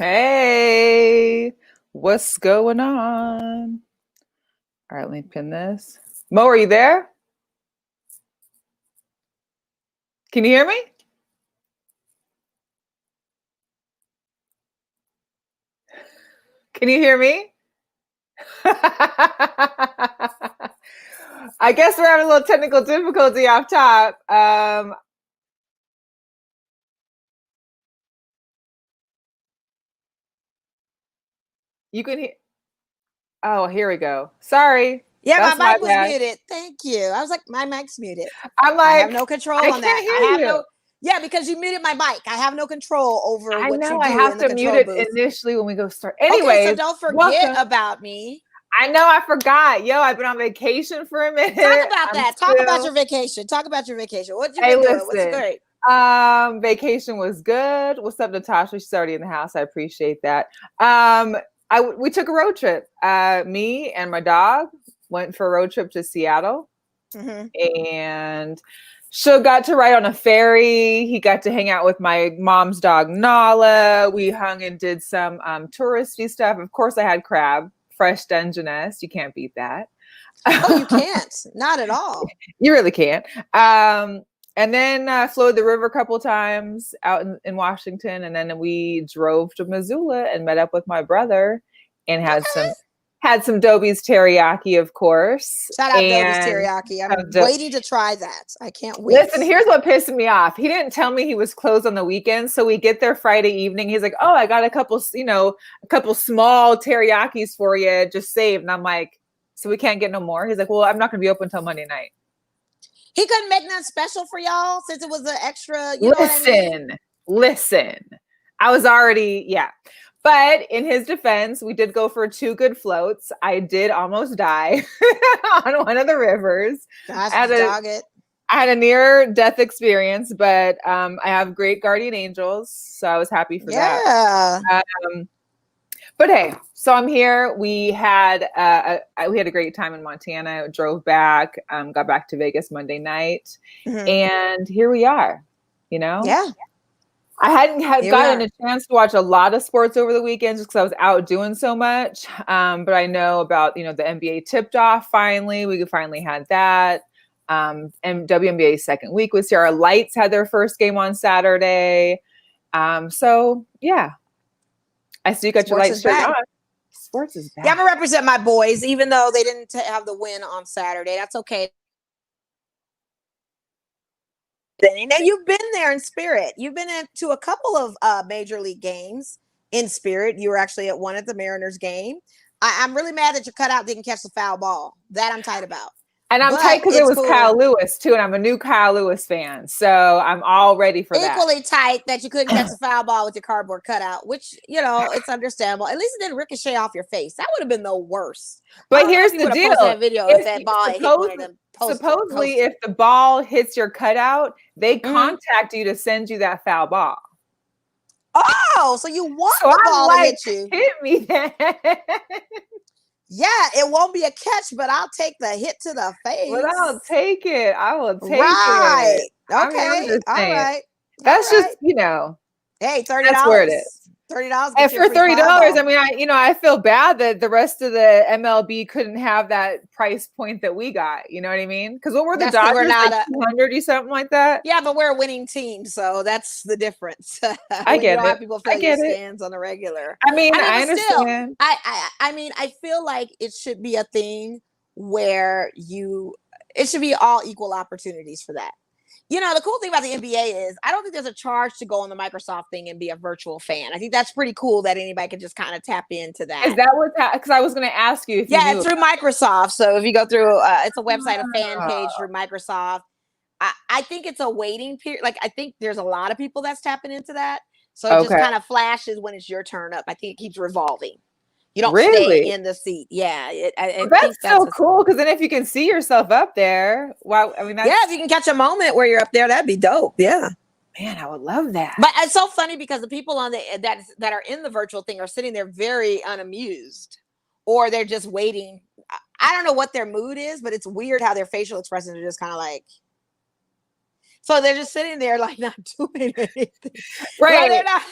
Hey, what's going on? All right, let me pin this. Mo, are you there? Can you hear me? Can you hear me? I guess we're having a little technical difficulty off top. You can hear. Oh, here we go. Sorry. Yeah, That's my my mic was bad. muted. Thank you. I was like, my mic's muted. I'm I have like, no control I on can't that. hear you. Yeah, because you muted my mic. I have no control over I what you know I do have in the to mute control it booth. initially when we go start. Okay, so Anyways, don't forget welcome. about me. I know I forgot. Yo, I've been on vacation for a minute. Talk about that. Talk about Still. your vacation. Talk about your vacation. What you Hey, been doing? What's listen. great? Vacation was good. What's up, Natasha? She's already in the house. I appreciate that. We took a road trip. Me and my dog went for a road trip to Seattle, and Shug got to ride on a ferry. He got to hang out with my mom's dog Nala. We hung and did some touristy stuff. Of course, I had crab, fresh Dungeness. You can't beat that. Oh, you can't. Not at all. You really can't. And then flowed the river a couple times out in Washington, and then we drove to Missoula and met up with my brother, and had some Dobie's teriyaki, of course. Shout out Dobie's teriyaki. I'm waiting to try that. I can't wait. Listen, here's what pissed me off. He didn't tell me he was closed on the weekend, so we get there Friday evening. He's like, "Oh, I got a couple small teriyakis for you, just saved." And I'm like, "So we can't get no more?" He's like, "Well, I'm not going to be open until Monday night." He couldn't make nothing special for y'all since it was an extra. Listen. I was already, yeah. But in his defense, we did go for 2 good floats. I did almost die on one of the rivers. Gosh, I had a near-death experience, but I have great guardian angels, so I was happy for that. But hey, so I'm here. We had a great time in Montana. Drove back, got back to Vegas Monday night, and here we are. Yeah. I hadn't gotten a chance to watch a lot of sports over the weekend just because I was out doing so much. But I know about the NBA tipped off finally. We finally had that. And WNBA's second week was here. Our Lights had their first game on Saturday. So yeah. I see you got your lights shirt on. Sports is back. Yeah, I'm gonna represent my boys, even though they didn't have the win on Saturday. That's okay. Now you've been there in spirit. You've been to a couple of major league games in spirit. You were actually at one at the Mariners game. I'm really mad that your cutout didn't catch the foul ball. That I'm tight about. And I'm tight because it was cool. Kyle Lewis too, and I'm a new Kyle Lewis fan, so I'm all ready for that. Equally tight that you couldn't catch a foul ball with your cardboard cutout, which it's understandable. At least it didn't ricochet off your face. That would have been the worst. But here's the deal: that video if that ball hit one of them supposedly, if the ball hits your cutout, they contact you to send you that foul ball. Oh, so you want the ball to hit you? Hit me then. Yeah, it won't be a catch, but I'll take the hit to the face. But I'll take it. I will take it. Right. Okay. I mean, all right. That's just, Hey, $30. That's where it is. $30. And for $30, I mean, I feel bad that the rest of the MLB couldn't have that price point that we got. You know what I mean? Because what were the Dodgers, like 200 or something like that? Yeah, but we're a winning team, so that's the difference. I get it. People fill your stands on a regular. I mean, I understand. Still, I mean, I feel like it should be a thing where it should be all equal opportunities for that. The cool thing about the NBA is I don't think there's a charge to go on the Microsoft thing and be a virtual fan. I think that's pretty cool that anybody can just kind of tap into that. Is that what's happening? Because I was going to ask you if you knew it's through Microsoft. So if you go through, it's a website, a fan page through Microsoft. I think it's a waiting period. Like, I think there's a lot of people that's tapping into that. So it just kind of flashes when it's your turn up. I think it keeps revolving. You don't stay in the seat. Yeah. That's so cool. Because then if you can see yourself up there, wow. I mean, if you can catch a moment where you're up there, that'd be dope. Yeah. Man, I would love that. But it's so funny because the people on that are in the virtual thing are sitting there very unamused, or they're just waiting. I don't know what their mood is, but it's weird how their facial expressions are just kind of like, So they're just sitting there like not doing anything. Right. Like they're not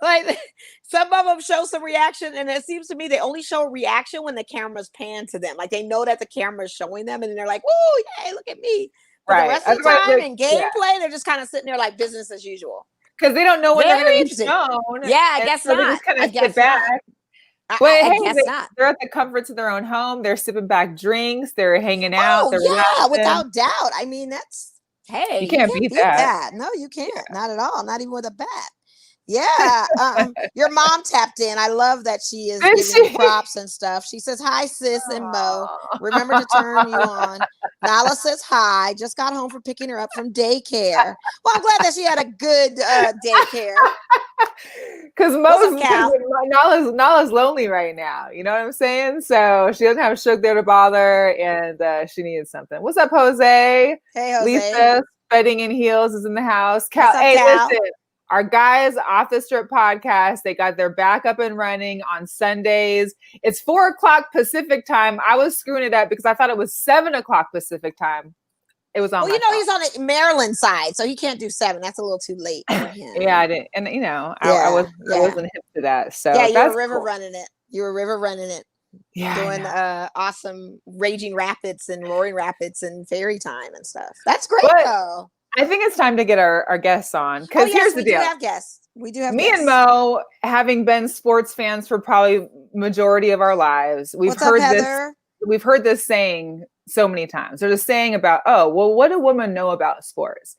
like some of them show some reaction, and it seems to me they only show reaction when the camera's pan to them. Like they know that the camera's showing them, and then they're like, "Woo, yay, look at me." But the rest of the time in gameplay, they're just kind of sitting there like business as usual. Because they don't know when they're going to be shown. Yeah, I guess so not. They just kind I of guess sit back. not. But I hey, guess not. They're at the comforts of their own home. They're sipping back drinks. They're hanging out. Oh, they're yeah, relaxing. without doubt. I mean, that's, hey, you can't beat that. No, you can't. Not at all. Not even with a bat. Yeah. Your mom tapped in. I love that she is giving props and stuff. She says, "Hi, sis and Mo. Remember to turn you on." Nala says, "Hi. Just got home from picking her up from daycare." Well, I'm glad that she had a good daycare. Because Nala's lonely right now. You know what I'm saying? So she doesn't have Shook there to bother, and she needed something. What's up, Jose? Hey, Jose. Lisa, Spreading in Heels is in the house. Cal, listen. Our guys Off the Strip podcast, they got their back up and running on Sundays. It's 4:00 Pacific time. I was screwing it up because I thought it was 7:00 Pacific time. It was on. Well, he's on the Maryland side, so he can't do 7. That's a little too late for him. Yeah, I didn't, and I wasn't hip to that. So yeah, you were river running it. You were river running it. Yeah, doing awesome Raging Rapids and Roaring Rapids and Fairy Time and stuff. That's great, though. I think it's time to get our guests on, because here's the deal. We do have me guests. And Mo, having been sports fans for probably majority of our lives, we've heard this saying so many times. There's a saying about, oh, well, what do women know about sports?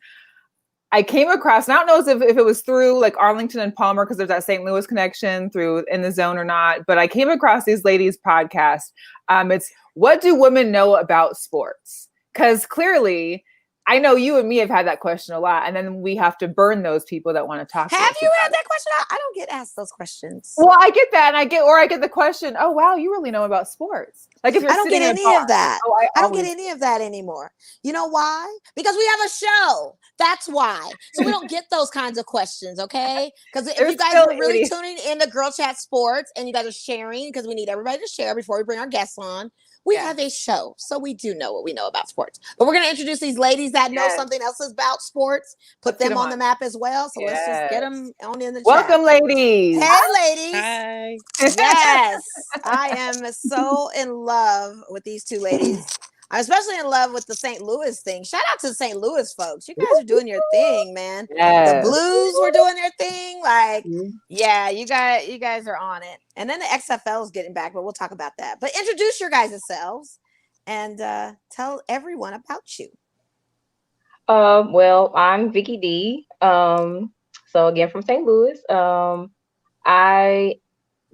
I came across, and I don't know if it was through like Arlington and Palmer, because there's that St. Louis connection through In the Zone or not, but I came across these ladies' podcast. It's What Do Women Know About Sports? Because clearly, I know you and me have had that question a lot, and then we have to burn those people that want to talk. Have you had that question? I don't get asked those questions. Well, I get that, and I get the question. Oh, wow, you really know about sports. Like if you're I don't get any of that. I don't get any of that anymore. You know why? Because we have a show. That's why. So we don't get those kinds of questions, okay? Because if you guys are really tuning into Girl Chat Sports and you guys are sharing, because we need everybody to share before we bring our guests on. We have a show, so we do know what we know about sports. But we're going to introduce these ladies that know something else about sports, put them on the map as well. So let's just get them on in the chat. Welcome, ladies. Hey, ladies. Hi. Yes, I am so in love with these two ladies. I'm especially in love with the St. Louis thing. Shout out to the St. Louis folks. You guys are doing your thing, man. Yes. The Blues were doing their thing. Like, yeah, you guys are on it. And then the XFL is getting back, but we'll talk about that. But introduce your guys' selves and tell everyone about you. Well, I'm Vicki D. So again, from St. Louis. I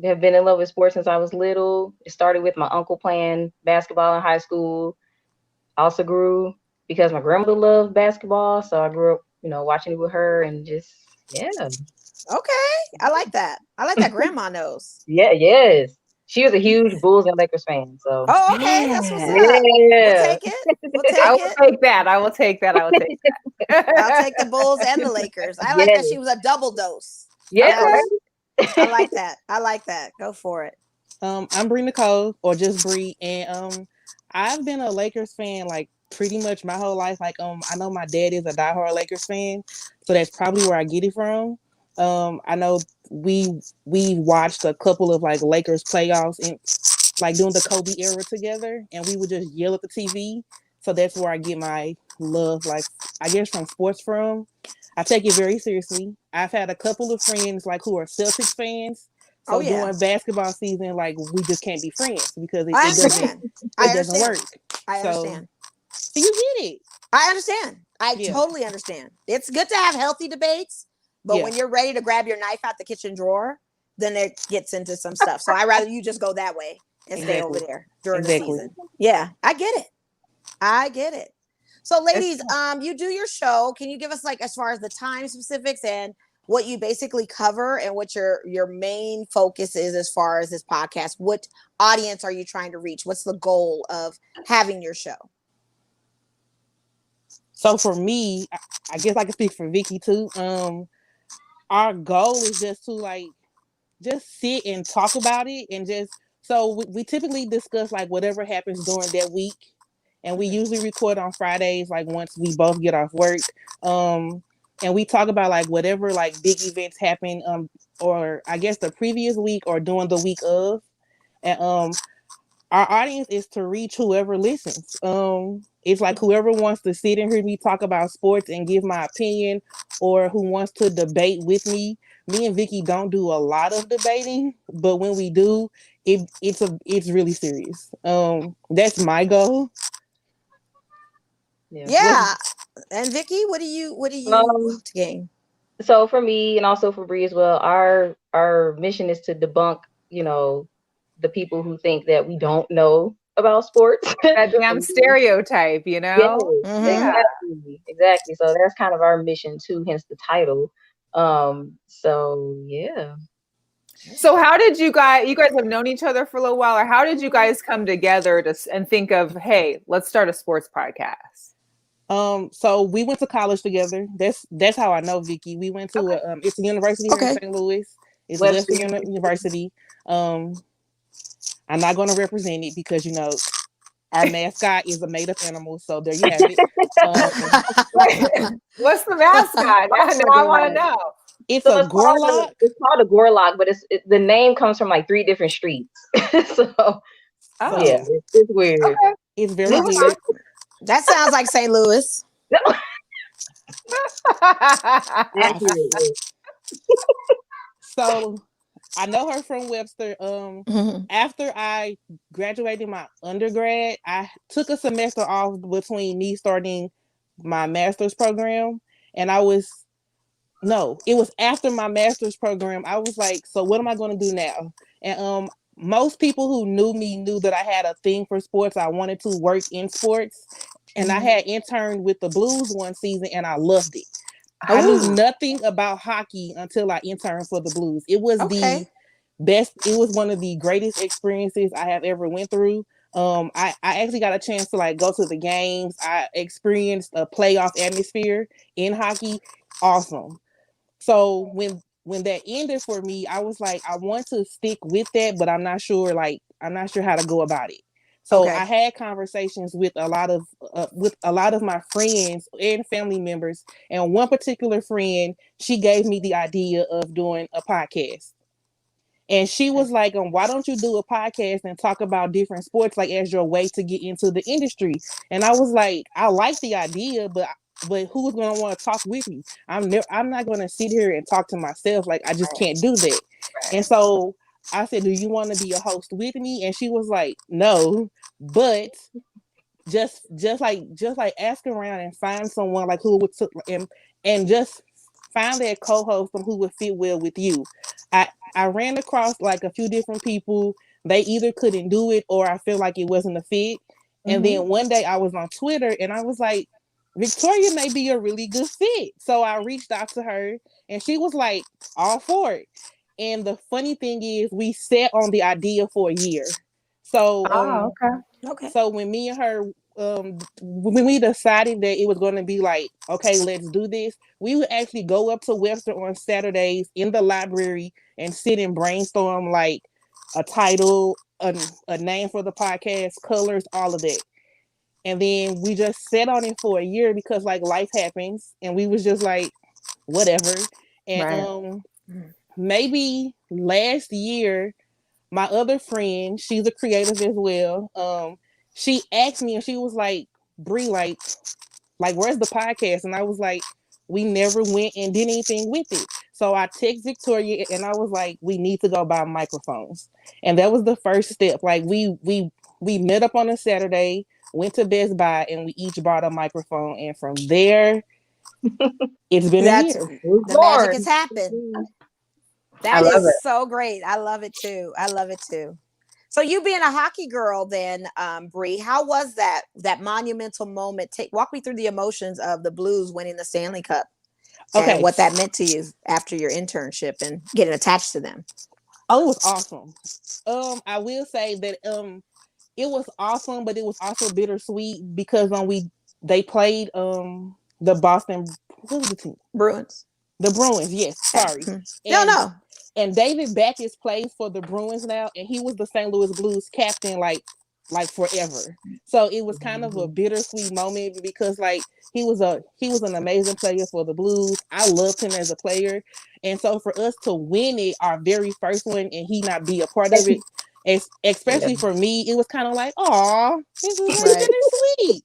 have been in love with sports since I was little. It started with my uncle playing basketball in high school. I also grew because my grandmother loved basketball, so I grew up, watching it with her and just Okay, I like that. I like that grandma knows. Yes. She was a huge Bulls and Lakers fan. So. Oh, okay, that's what's up. Yeah. We'll take it. I will take that. I'll take the Bulls and the Lakers. I like that she was a double dose. Yeah. I like that. Go for it. I'm Bre Nicole, or just Bre, and I've been a Lakers fan like pretty much my whole life. Like I know my dad is a diehard Lakers fan, so that's probably where I get it from. I know we watched a couple of like Lakers playoffs and like during the Kobe era together, and we would just yell at the TV. So that's where I get my love, like I guess from sports from. I take it very seriously. I've had a couple of friends like who are Celtics fans. So during basketball season, like we just can't be friends because it doesn't work. I understand. So you get it. I understand. I totally understand. It's good to have healthy debates, but when you're ready to grab your knife out the kitchen drawer, then it gets into some stuff. So I'd rather you just go that way and stay over there during the season. Yeah, I get it. So ladies, you do your show. Can you give us like as far as the time specifics and what you basically cover and what your main focus is as far as this podcast? What audience are you trying to reach? What's the goal of having your show? So for me, I guess I can speak for Vicki too. Our goal is just to just sit and talk about it, and just so we typically discuss like whatever happens during that week, and we usually record on Fridays, like once we both get off work. And we talk about like whatever like big events happen, or I guess the previous week or during the week of. And our audience is to reach whoever listens. It's like whoever wants to sit and hear me talk about sports and give my opinion, or who wants to debate with me. Me and Vicky don't do a lot of debating, but when we do, it's really serious. That's my goal. Yeah. And Vicky, what do you gain? So for me, and also for Bre as well, our mission is to debunk, the people who think that we don't know about sports. That damn stereotype, Yeah, Mhm. exactly. So that's kind of our mission too, hence the title. So yeah. So how did you guys have known each other for a little while, or how did you guys come together and think of, hey, let's start a sports podcast? So we went to college together. That's how I know Vicky. We went to it's a university here in St. Louis. It's Webster University. I'm not going to represent it because our mascot is a made-up animal. So there you have it. What's the mascot? Now I want to know. It's a Gorlock. It's called a Gorlock, but the name comes from like 3 different streets. So yeah, it's weird. Okay. It's very weird. That sounds like St. Louis. So I know her from Webster. After I graduated my undergrad, I took a semester off between me starting my master's program, and it was after my master's program. I was like, so what am I going to do now? And most people who knew me knew that I had a thing for sports. I wanted to work in sports, and I had interned with the Blues one season, and I loved it. I knew nothing about hockey until I interned for the Blues. It was the best. It was one of the greatest experiences I have ever went through. I actually got a chance to like go to the games. I experienced a playoff atmosphere in hockey. Awesome. So when that ended for me, I was like, I want to stick with that, but I'm not sure how to go about it. So I had conversations with a lot of my friends and family members, and one particular friend, she gave me the idea of doing a podcast. And she was like, why don't you do a podcast and talk about different sports, like as your way to get into the industry? And I was like, I like the idea, but who's going to want to talk with me? I'm not going to sit here and talk to myself. Like, I just can't do that. And so I said, do you want to be a host with me? And she was like, no, but just like ask around and find someone like who would and just find that co-host who would fit well with you. I ran across like a few different people. They either couldn't do it or I feel like it wasn't a fit. And then one day I was on Twitter and I was like, Victoria may be a really good fit. So I reached out to her and she was like, all for it. And the funny thing is we sat on the idea for a year. So okay. So when me and her when we decided that it was going to be like, okay, let's do this, we would actually go up to Webster on Saturdays in the library and sit and brainstorm like a title, a name for the podcast, colors, all of that. And then we just sat on it for a year because like life happens and we was just like, whatever. And maybe last year, my other friend, she's a creative as well. She asked me and she was like, Bre, like where's the podcast? And I was like, we never went and did anything with it. So I text Victoria and I was like, we need to go buy microphones. And that was the first step. Like we met up on a Saturday, went to Best Buy, and we each bought a microphone. And from there, it's been a year. The magic has happened. That is so great. I love it too. So you being a hockey girl then, Bre, how was that monumental moment? Walk me through the emotions of the Blues winning the Stanley Cup. And what that meant to you after your internship and getting attached to them. Oh, it was awesome. I will say that it was awesome, but it was also bittersweet because they played the Boston, what was the team? Bruins. The Bruins, yes. Sorry. And David Backus plays for the Bruins now, and he was the St. Louis Blues captain like like forever. So it was kind of a bittersweet moment because like he was an amazing player for the Blues. I loved him as a player. And so for us to win it, our very first one, and he not be a part of it, especially for me, it was kind of like, oh, this is like bittersweet.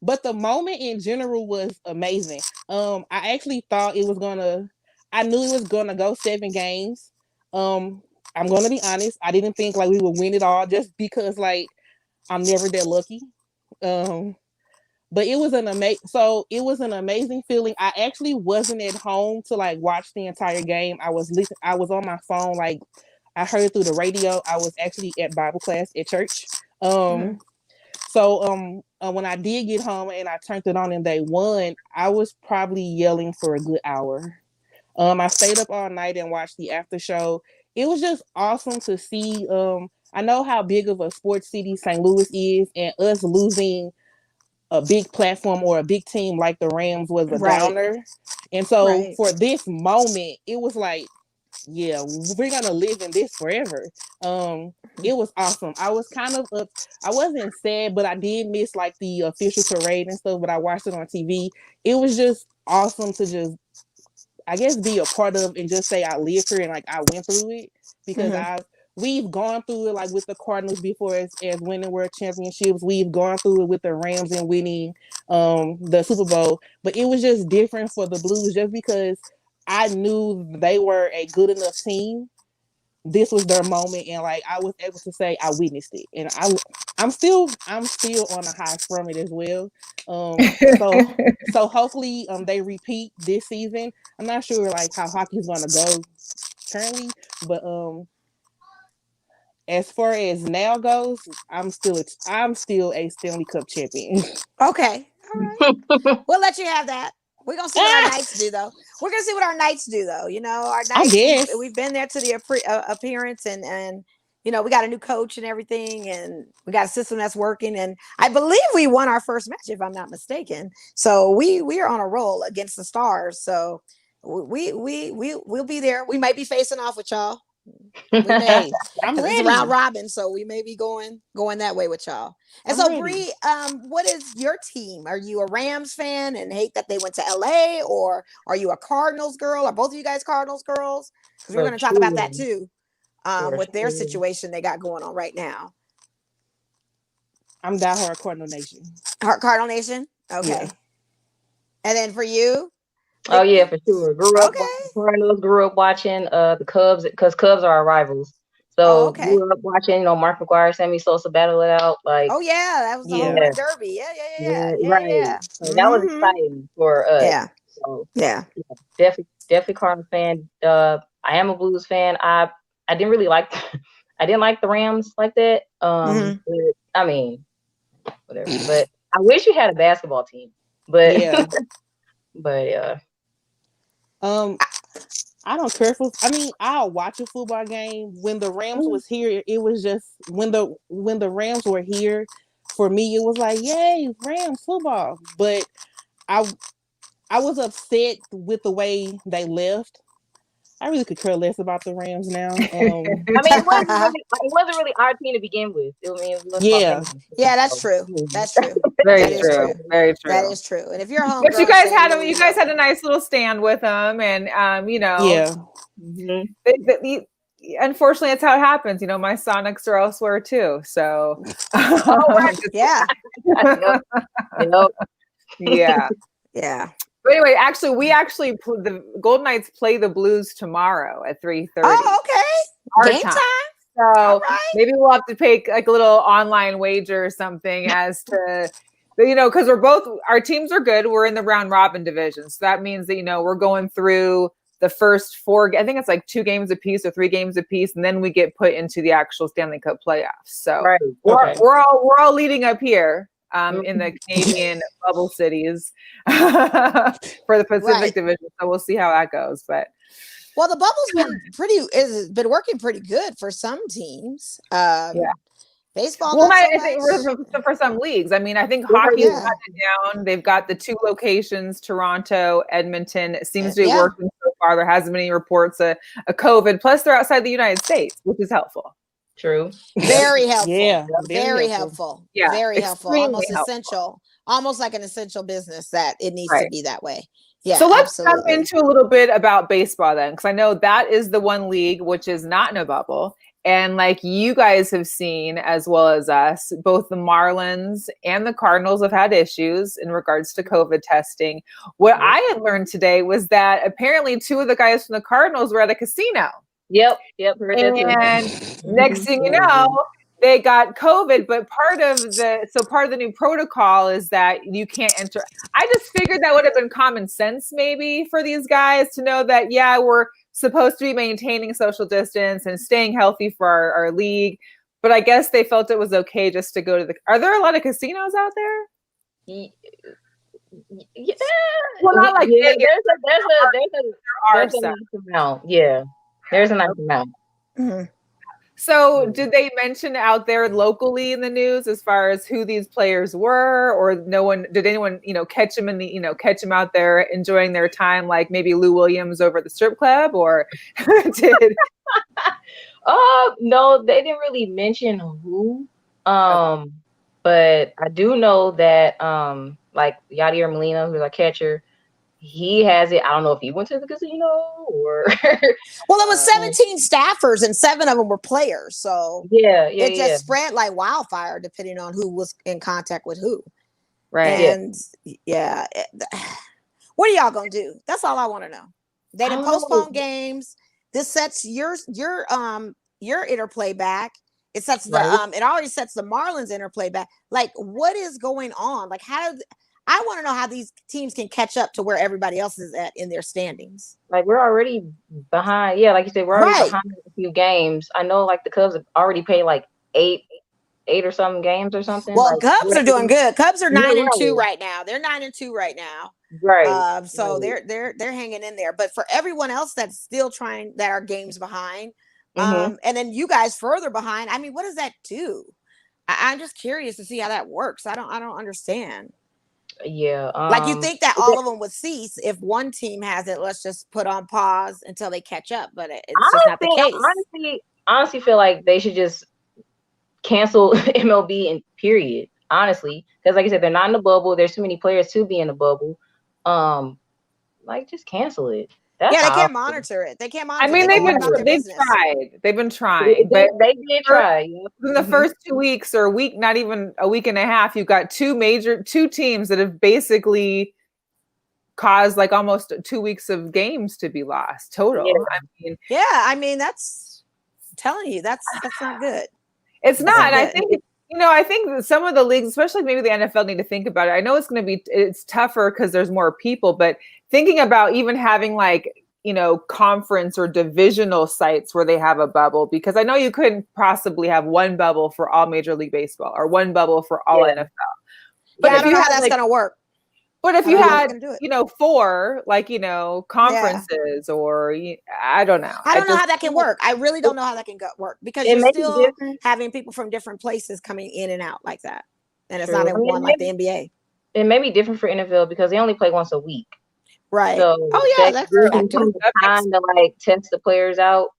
But the moment in general was amazing. I actually thought I knew it was gonna go 7 games. I'm gonna be honest, I didn't think like we would win it all just because like I'm never that lucky. But it was an amazing feeling. I actually wasn't at home to like watch the entire game. I was on my phone, like I heard through the radio. I was actually at Bible class at church. So when I did get home and I turned it on and they won, I was probably yelling for a good hour. I stayed up all night and watched the after show. It was just awesome to see. I know how big of a sports city St. Louis is, and us losing a big platform or a big team like the Rams was a downer. And so for this moment, it was like, yeah, we're gonna live in this forever. It was awesome. I was kind of up. I wasn't sad, but I did miss like the official parade and stuff. But I watched it on TV. It was just awesome to just, I guess, be a part of and just say I lived here and like I went through it because we've gone through it like with the Cardinals before as winning world championships. We've gone through it with the Rams and winning the Super Bowl, but it was just different for the Blues just because I knew they were a good enough team. This was their moment, and like I was able to say I witnessed it, and I'm still on a high from it as well. So hopefully they repeat this season. I'm not sure like how hockey's gonna go currently, but as far as now goes, I'm still a Stanley Cup champion. Okay, all right. We'll let you have that. We're gonna see what our Knights do, though. We're gonna see what our Knights do, though. You know, our Knights. We've been there to the appearance, and you know, we got a new coach and everything, and we got a system that's working. And I believe we won our first match, if I'm not mistaken. So we are on a roll against the Stars. So we'll be there. We might be facing off with y'all. We may. I'm ready. It's round robin, so we may be going that way with y'all. And so, Bre, what is your team? Are you a Rams fan and hate that they went to LA, or are you a Cardinals girl? Are both of you guys Cardinals girls? Because we're going to talk about that too, with their situation they got going on right now. I'm diehard Cardinal Nation. Cardinal Nation, okay. Yeah. And then for you? Oh yeah, for sure. Grew up watching the Cubs because Cubs are our rivals. So grew up watching, Mark McGwire, Sammy Sosa battle it out. Like, oh yeah, that was the home run derby. Yeah. Right. So that was exciting for us. Yeah. So, yeah. Definitely Cardinals fan. I am a Blues fan. I didn't really like I didn't like the Rams like that. But, I mean, whatever. But I wish you had a basketball team. But yeah. But I don't care I'll watch a football game. When the Rams was here, it was just when the Rams were here, for me it was like, yay, Rams football. But I was upset with the way they left. I really could care less about the Rams now. It wasn't really our team to begin with. That's true. That's true. Very true. Very true. That is true. And if you're home, but you guys had a nice little stand with them, and unfortunately, that's how it happens. My Sonics are elsewhere too. So, yeah. Yeah. But anyway, the Golden Knights play the Blues tomorrow at 3:30. Oh, okay. Game time. So maybe we'll have to take like a little online wager or something as to, because our teams are good. We're in the round robin division. So that means that, we're going through the first 4, I think it's like 2 games apiece or 3 games apiece. And then we get put into the actual Stanley Cup playoffs. So we're all leading up here. In the Canadian bubble cities for the Pacific Division. So we'll see how that goes. But the bubble's been working pretty good for some teams. Baseball. Well, I think for some leagues. I think hockey's gotten it down. They've got the 2 locations, Toronto, Edmonton. It seems to be working so far. There hasn't been any reports of COVID. Plus, they're outside the United States, which is helpful. True. Very helpful. Yeah, very helpful. Yeah, Very helpful. extremely Almost helpful. essential. Almost like an essential business that it needs to Right. be that way. Yeah, So let's jump absolutely. into a little bit about baseball then, because I know that is the one league which is not in a bubble. And like you guys have seen, as well as us, both the Marlins and the Cardinals have had issues in regards to COVID testing. What I had learned today was that apparently 2 of the guys from the Cardinals were at a casino. Yep. Heard that too. And next thing you know, they got COVID, but part of the new protocol is that you can't enter. I just figured that would have been common sense maybe for these guys to know that, yeah, we're supposed to be maintaining social distance and staying healthy for our league. But I guess they felt it was okay just to go to are there a lot of casinos out there? Yeah. Well, not like there's Vegas. a nice amount. Yeah. There's a nice amount. Mm-hmm. So did they mention out there locally in the news as far as who these players were, or did anyone, catch them out there enjoying their time, like maybe Lou Williams over at the strip club, or did? No, they didn't really mention who. But I do know that, like Yadier Molina, who's a catcher, he has it. I don't know if he went to the casino or. Well, it was 17 staffers and 7 of them were players. So it just spread like wildfire depending on who was in contact with who. Right. And what are y'all gonna do? That's all I want to know. They didn't postpone games. This sets your interplay back. It sets it already sets the Marlins interplay back. Like, what is going on? Like, I want to know how these teams can catch up to where everybody else is at in their standings. Like, we're already behind. Yeah, like you said, we're already behind a few games. I know, like, the Cubs have already played like eight or something games or something. Well, like, Cubs are doing good. Cubs are 9-2 right now. They're 9-2 right now. Right. So they're hanging in there. But for everyone else that's still trying, that are games behind, and then you guys further behind. I mean, what does that do? I'm just curious to see how that works. I don't understand. Yeah. Like, you think that all of them would cease if one team has it, let's just put on pause until they catch up, but it's just not the case. Honestly feel like they should just cancel MLB in period, honestly, because like I said, they're not in the bubble. There's too many players to be in the bubble. Like, just cancel it. They can't monitor it. They can't monitor. I mean, they've tried. They've been trying, but they did try. In the first 2 weeks or a week, not even a week and a half, you've got two teams that have basically caused like almost 2 weeks of games to be lost total. I mean, that's I'm telling you, that's not good. It's not. I think I think some of the leagues, especially maybe the NFL, need to think about it. I know it's tougher because there's more people, but thinking about even having like, conference or divisional sites where they have a bubble, because I know you couldn't possibly have one bubble for all Major League Baseball or one bubble for all NFL. But I don't know how that's going to work. But if you had, 4, like, conferences or I don't know. I don't know how that can work. I really don't know how that can work, because you're still having people from different places coming in and out like that. And it's not in one like the NBA. It may be different for NFL because they only play once a week. Right. So that's time to like test the players out.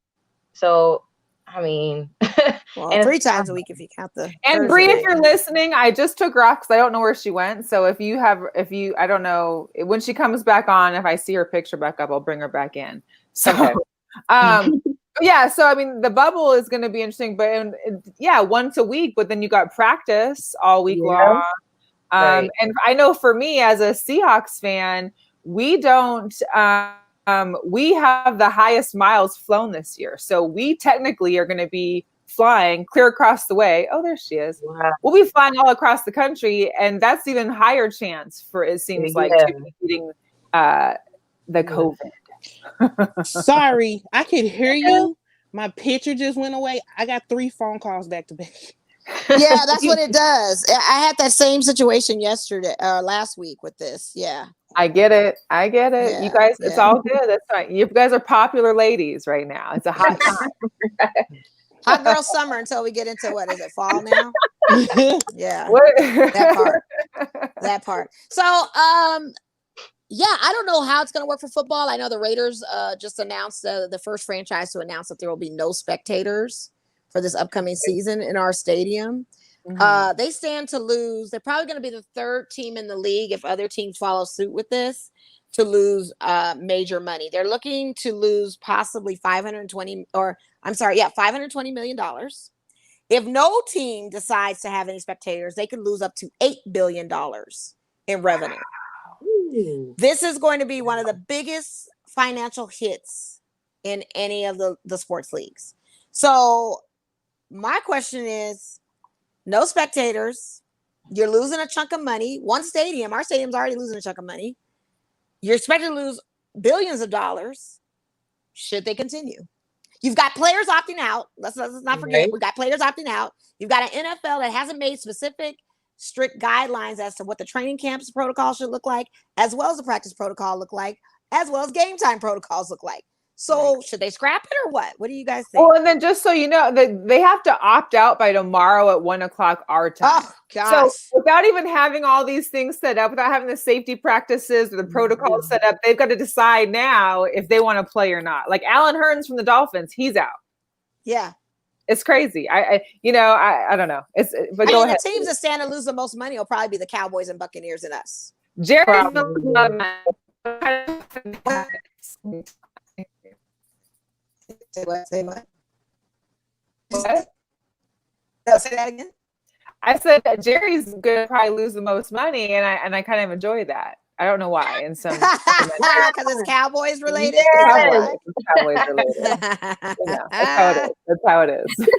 So, I mean, well, 3 times a week if you count the. And Bre, if you're listening, I just took Rox. I don't know where she went. So I don't know when she comes back on. If I see her picture back up, I'll bring her back in. So, So I mean, the bubble is going to be interesting, but once a week. But then you got practice all week long. And I know for me as a Seahawks fan, we don't. We have the highest miles flown this year. So we technically are going to be flying clear across the way. Oh, there she is. Wow. We'll be flying all across the country. And that's even higher chance for, it seems like, to be getting the COVID. Sorry, I could hear you. My picture just went away. I got 3 phone calls back to back. Yeah, that's what it does. I had that same situation last week with this. Yeah. I get it. Yeah, you guys, it's all good. That's right. You guys are popular ladies right now. It's a hot time. Hot girl summer until we get into, what is it, fall now? Yeah. That part. So, I don't know how it's going to work for football. I know the Raiders just announced the first franchise to announce that there will be no spectators for this upcoming season in our stadium. They stand to lose. They're probably going to be the third team in the league, if other teams follow suit with this, to lose major money. They're looking to lose possibly $520 million. If no team decides to have any spectators, they could lose up to $8 billion in revenue. Ooh. This is going to be one of the biggest financial hits in any of the sports leagues. So my question is, no spectators, you're losing a chunk of money. One stadium, our stadium's already losing a chunk of money. You're expected to lose billions of dollars. Should they continue? You've got players opting out. Let's not forget, right. We've got players opting out. You've got an NFL that hasn't made specific, strict guidelines as to what the training camps protocol should look like, as well as the practice protocol look like, as well as game time protocols look like. So should they scrap it or what? What do you guys think? Well, and then just so you know, they have to opt out by tomorrow at 1:00 our time. Oh, gosh. So without even having all these things set up, without having the safety practices or the protocols set up, they've got to decide now if they want to play or not. Like Alan Hearns from the Dolphins, he's out. Yeah. It's crazy. I don't know. But go ahead. The teams that stand to lose the most money will probably be the Cowboys and Buccaneers and us. Jerry. Say what? What? No, say that again. I said that Jerry's gonna probably lose the most money, and I kind of enjoy that. I don't know why. And some because it's Cowboys related. Yes. It's Cowboys related. That's how it is.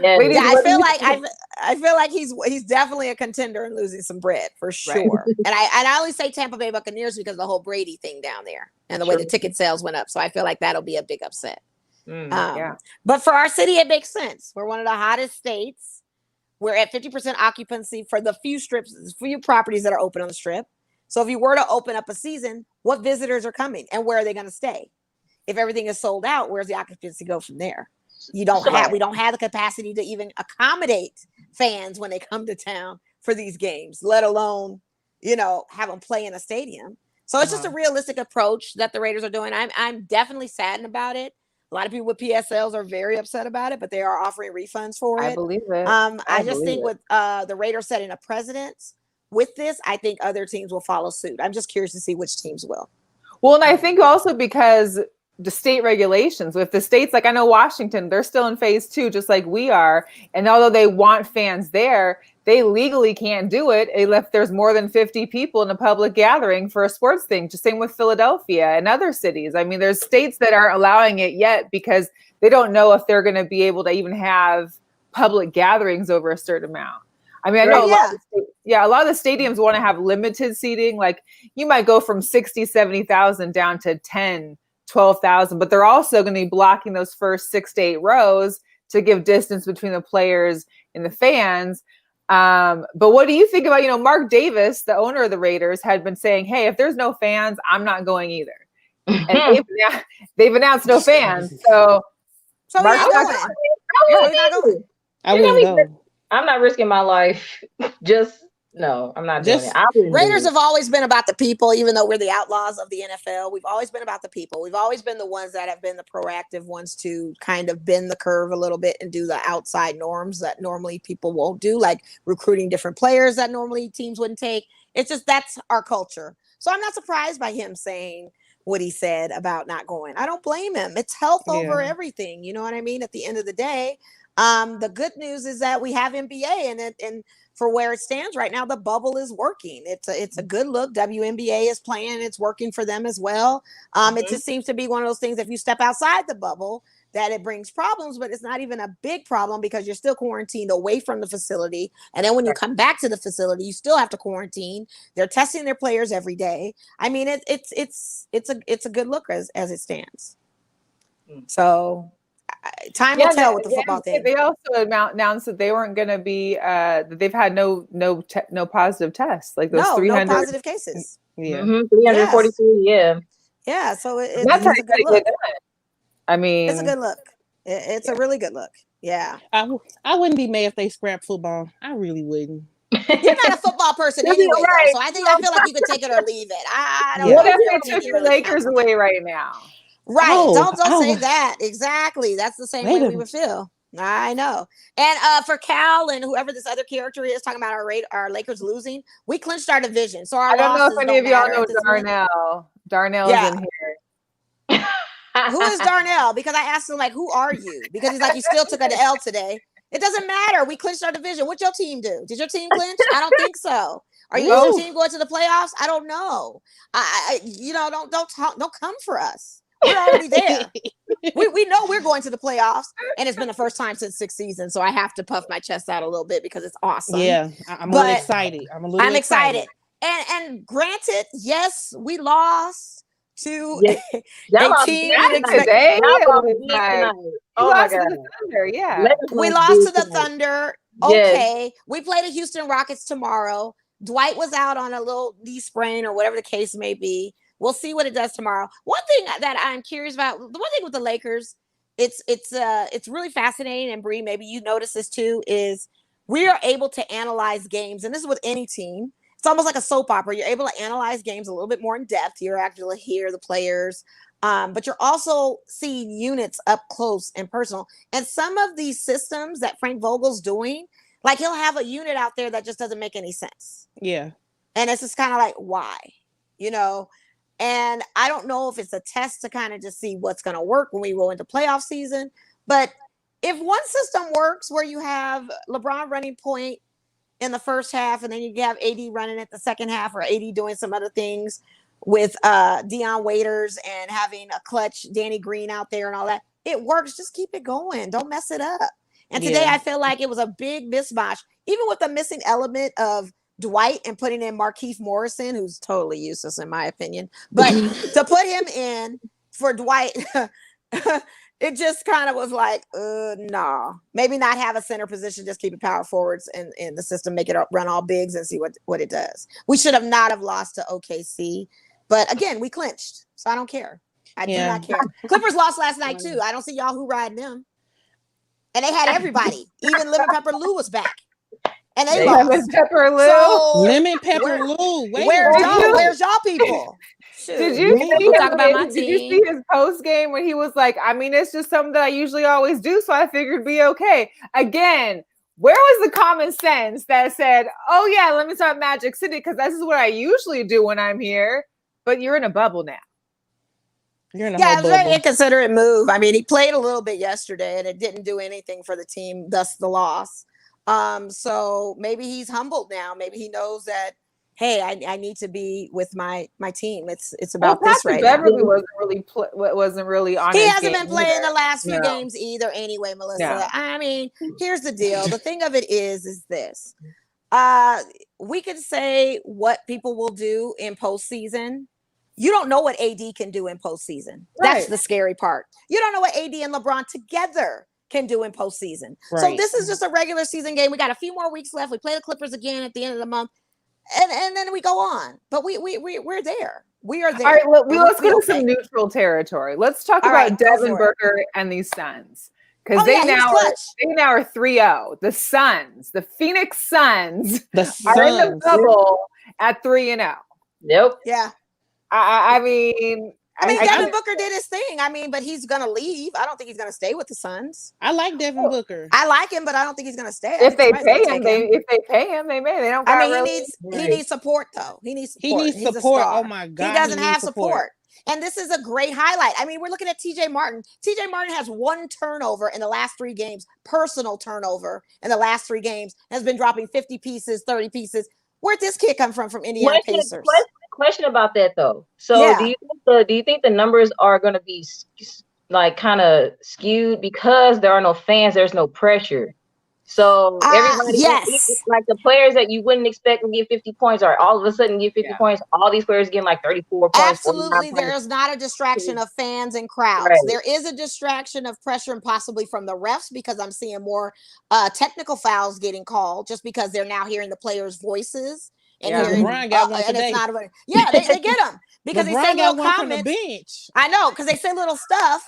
Ladies, I feel like he's definitely a contender and losing some bread for sure. Right. and I only say Tampa Bay Buccaneers because of the whole Brady thing down there and the way the ticket sales went up. So I feel like that'll be a big upset. But for our city, it makes sense. We're one of the hottest states. We're at 50% occupancy for the few properties that are open on the strip. So if you were to open up a season, what visitors are coming and where are they going to stay? If everything is sold out, where's the occupancy go from there? We don't have the capacity to even accommodate fans when they come to town for these games, let alone, have them play in a stadium. So it's just a realistic approach that the Raiders are doing. I'm definitely saddened about it. A lot of people with PSLs are very upset about it, but they are offering refunds for it. I believe it. I just think with the Raiders setting a precedent with this, I think other teams will follow suit. I'm just curious to see which teams will. Well, and I think also because the state regulations with the states, like I know Washington, they're still in phase 2, just like we are. And although they want fans there, they legally can't do it if there's more than 50 people in a public gathering for a sports thing. Just same with Philadelphia and other cities. I mean, there's states that aren't allowing it yet because they don't know if they're going to be able to even have public gatherings over a certain amount. I mean, I know a lot of the stadiums want to have limited seating. Like you might go from 60, 70,000 down to 10, 12,000, but they're also going to be blocking those first 6 to 8 rows to give distance between the players and the fans. But what do you think about, Mark Davis, the owner of the Raiders, had been saying, hey, if there's no fans, I'm not going either. And they've announced no fans. So Mark's not going. I wouldn't go. I'm not risking my life. No, I'm not doing it. Raiders have always been about the people, even though we're the outlaws of the NFL. We've always been about the people. We've always been the ones that have been the proactive ones to kind of bend the curve a little bit and do the outside norms that normally people won't do, like recruiting different players that normally teams wouldn't take. It's just that's our culture. So I'm not surprised by him saying what he said about not going. I don't blame him. It's health over everything. You know what I mean? At the end of the day, the good news is that we have NBA and for where it stands right now, the bubble is working. It's a good look. WNBA is playing. It's working for them as well. It just seems to be one of those things, if you step outside the bubble, that it brings problems, but it's not even a big problem because you're still quarantined away from the facility. And then when you come back to the facility, you still have to quarantine. They're testing their players every day. I mean, it's a good look as it stands. So time will tell with the football thing. They also announced that they weren't going to be that they've had no positive tests, like those 300 no positive cases. 342. Yeah. So that's a good look. I mean, it's a good look. It's a really good look. Yeah. I wouldn't be mad if they scrapped football. I really wouldn't. You're not a football person anyway, so I feel like you could take it or leave it. I don't What if they took the Lakers away right now? Right. Oh, Don't say that. Exactly. That's the same way we would feel. I know. And for Cal and whoever this other character is talking about our Lakers losing, we clinched our division. So our I don't know losses if any of y'all know at this point. Darnell. Darnell's in here. Who is Darnell? Because I asked him, like, who are you? Because he's like, you still took an L today. It doesn't matter. We clinched our division. What'd your team do? Did your team clinch? I don't think so. Is your team going to the playoffs? I don't know. Don't come for us. We're already there. we know we're going to the playoffs, and it's been the first time since 6 seasons. So I have to puff my chest out a little bit because it's awesome. Yeah, I'm a little excited. I'm excited. And granted, yes, we lost to a team today. Oh my God. Thunder, yeah. We lost to the Thunder. Okay. Yes. We play the Houston Rockets tomorrow. Dwight was out on a little knee sprain or whatever the case may be. We'll see what it does tomorrow. One thing that I'm curious about, the one thing with the Lakers, it's really fascinating, and Bre, maybe you notice this too, is we are able to analyze games, and this is with any team. It's almost like a soap opera. You're able to analyze games a little bit more in depth. You're actually hear the players, but you're also seeing units up close and personal. And some of these systems that Frank Vogel's doing, like he'll have a unit out there that just doesn't make any sense. Yeah. And it's just kind of like, why? And I don't know if it's a test to kind of just see what's going to work when we roll into playoff season. But if one system works where you have LeBron running point in the first half, and then you have AD running at the second half, or AD doing some other things with Dion Waiters and having a clutch Danny Green out there and all that, it works. Just keep it going. Don't mess it up. And today I feel like it was a big mismatch, even with the missing element of Dwight and putting in Markieff Morrison, who's totally useless in my opinion. But to put him in for Dwight, it just kind of was like, nah. Maybe not have a center position, just keep it power forwards in the system, make it run all bigs and see what it does. We should have not have lost to OKC. But again, we clinched, so I don't care. I do not care. Clippers lost last night too. I don't see y'all who riding them. And they had everybody. Even Lemon Pepper Lou was back. And they lost. Lemon Pepper Lou. So, Lemon Pepper Lou. Where's y'all people? Shoot. Did you see his post game when he was like, I mean, it's just something that I usually always do, so I figured be okay. Again, where was the common sense that said, oh yeah, let me start Magic City because this is what I usually do when I'm here, but you're in a bubble now. It was a very inconsiderate move. I mean, he played a little bit yesterday and it didn't do anything for the team, thus the loss. So maybe he's humbled now. Maybe he knows that, hey, I need to be with my team. It's about this right Beverly now. wasn't really on. He hasn't been playing the last few games either. Anyway, Melissa. No. I mean, here's the deal. The thing of it is this. We could say what people will do in postseason. You don't know what AD can do in postseason. Right. That's the scary part. You don't know what AD and LeBron together can do in postseason. Right. So this is just a regular season game. We got a few more weeks left. We play the Clippers again at the end of the month, and then we go on. But we're there. We are there. All right, let's go to some neutral territory. Let's talk about Devin Booker and these Suns. Because they now are 3-0. The Suns, the Phoenix Suns, are in the bubble at 3-0. Nope. Yeah. I mean, Devin Booker did his thing. I mean, but he's going to leave. I don't think he's going to stay with the Suns. I like Devin Booker. I like him, but I don't think he's going to stay. If they pay him, they may. They don't. He needs support though. He needs support. Oh my God. He doesn't have support. And this is a great highlight. I mean, we're looking at TJ Martin. TJ Martin has 1 turnover in the last 3 games, personal turnover in the last 3 games, has been dropping 50 pieces, 30 pieces. Where'd this kid come from Indiana Pacers? Question about that though. So do you think the numbers are going to be like kind of skewed because there are no fans, there's no pressure? So everybody, like the players that you wouldn't expect to get 50 points are all of a sudden get 50 points. All these players getting like 34 points. Absolutely. There is not a distraction of fans and crowds. Right. There is a distraction of pressure and possibly from the refs because I'm seeing more technical fouls getting called just because they're now hearing the players' voices. And LeBron got one today. They get them because they say little comments. Bench. I know, because they say little stuff.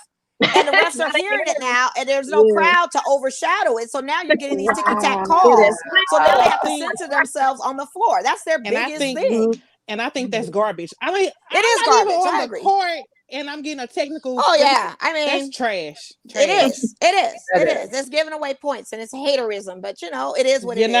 And the refs are hearing it now, and there's no crowd to overshadow it. So now you're getting these ticky-tack calls. So now they have to censor themselves on the floor. That's their biggest thing. And I think that's garbage. I mean, it is garbage. On the court and I'm getting a technical. Oh yeah, I mean that's trash. It is. It's giving away points and it's haterism, but it is what it is.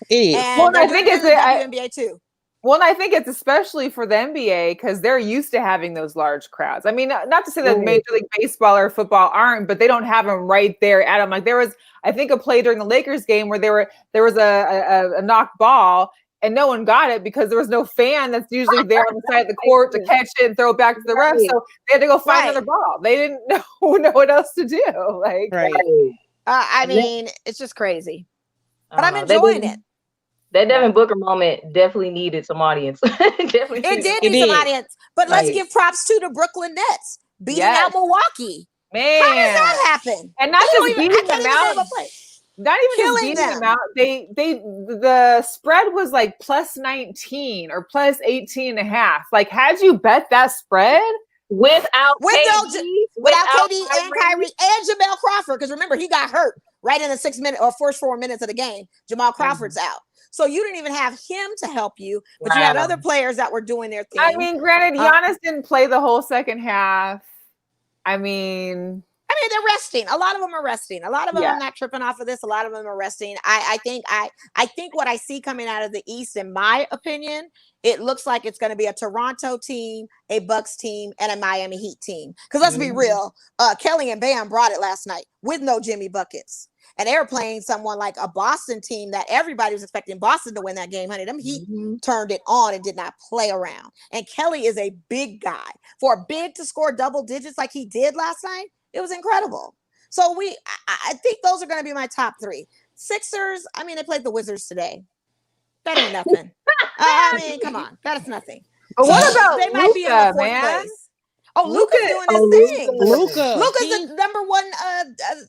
It is. And well, I think it's the WNBA too. Well, and I think it's especially for the NBA because they're used to having those large crowds. I mean, not to say that Major League Baseball or football aren't, but they don't have them right there at them. Like there was, I think, a play during the Lakers game where there was a knocked ball and no one got it because there was no fan that's usually there on the side of the court to catch it and throw it back to the ref. So they had to go find another ball. They didn't know what else to do. Like, I mean, it's just crazy, but I'm enjoying it. That Devin Booker moment definitely needed some audience. It did need some audience. But let's give props to the Brooklyn Nets beating out Milwaukee. Man, how does that happen? And not just beating them out. Not even just beating them out. The spread was like plus 19 or plus 18.5. Like, had you bet that spread without KD and Kyrie and Jamal Crawford, because remember he got hurt right in the 6 minute or first 4 minutes of the game. Jamal Crawford's out. So you didn't even have him to help you, but you had other players that were doing their thing. I mean, granted, Giannis didn't play the whole second half. I mean, they're resting. A lot of them are resting. A lot of them are not tripping off of this. A lot of them are resting. I think what I see coming out of the East, in my opinion, it looks like it's going to be a Toronto team, a Bucks team, and a Miami Heat team. Because let's be real, Kelly and Bam brought it last night with no Jimmy buckets. And they were playing someone like a Boston team that everybody was expecting Boston to win that game. Honey, them Heat turned it on and did not play around. And Kelly is a big guy. For a big to score double digits like he did last night, it was incredible. So I think those are going to be my top three. Sixers, I mean, they played the Wizards today. That ain't nothing. I mean, come on. That is nothing. But what about they might be in the fourth place. Oh, Luka's doing his thing. Luka's the number one.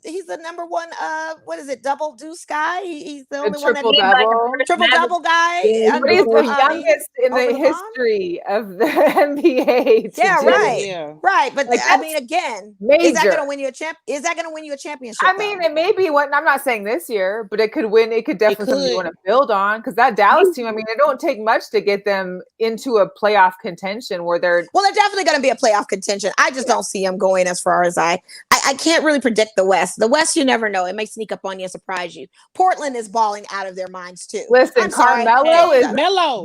He's the number one. What is it? Double deuce guy. He's the only one that triple double guy. He's the youngest in the history of the NBA. Right. But I mean, again, is that going to win you a champ? Is that going to win you a championship? I mean, it may be what I'm not saying this year, but it could win. It could definitely something you want to build on because that Dallas team. I mean, it don't take much to get them into a playoff contention where they're. Well, they're definitely going to be a playoff contention. I just don't see them going as far as I can't really predict the West. The West, you never know. It may sneak up on you and surprise you. Portland is balling out of their minds too. Listen, Carmelo is Melo.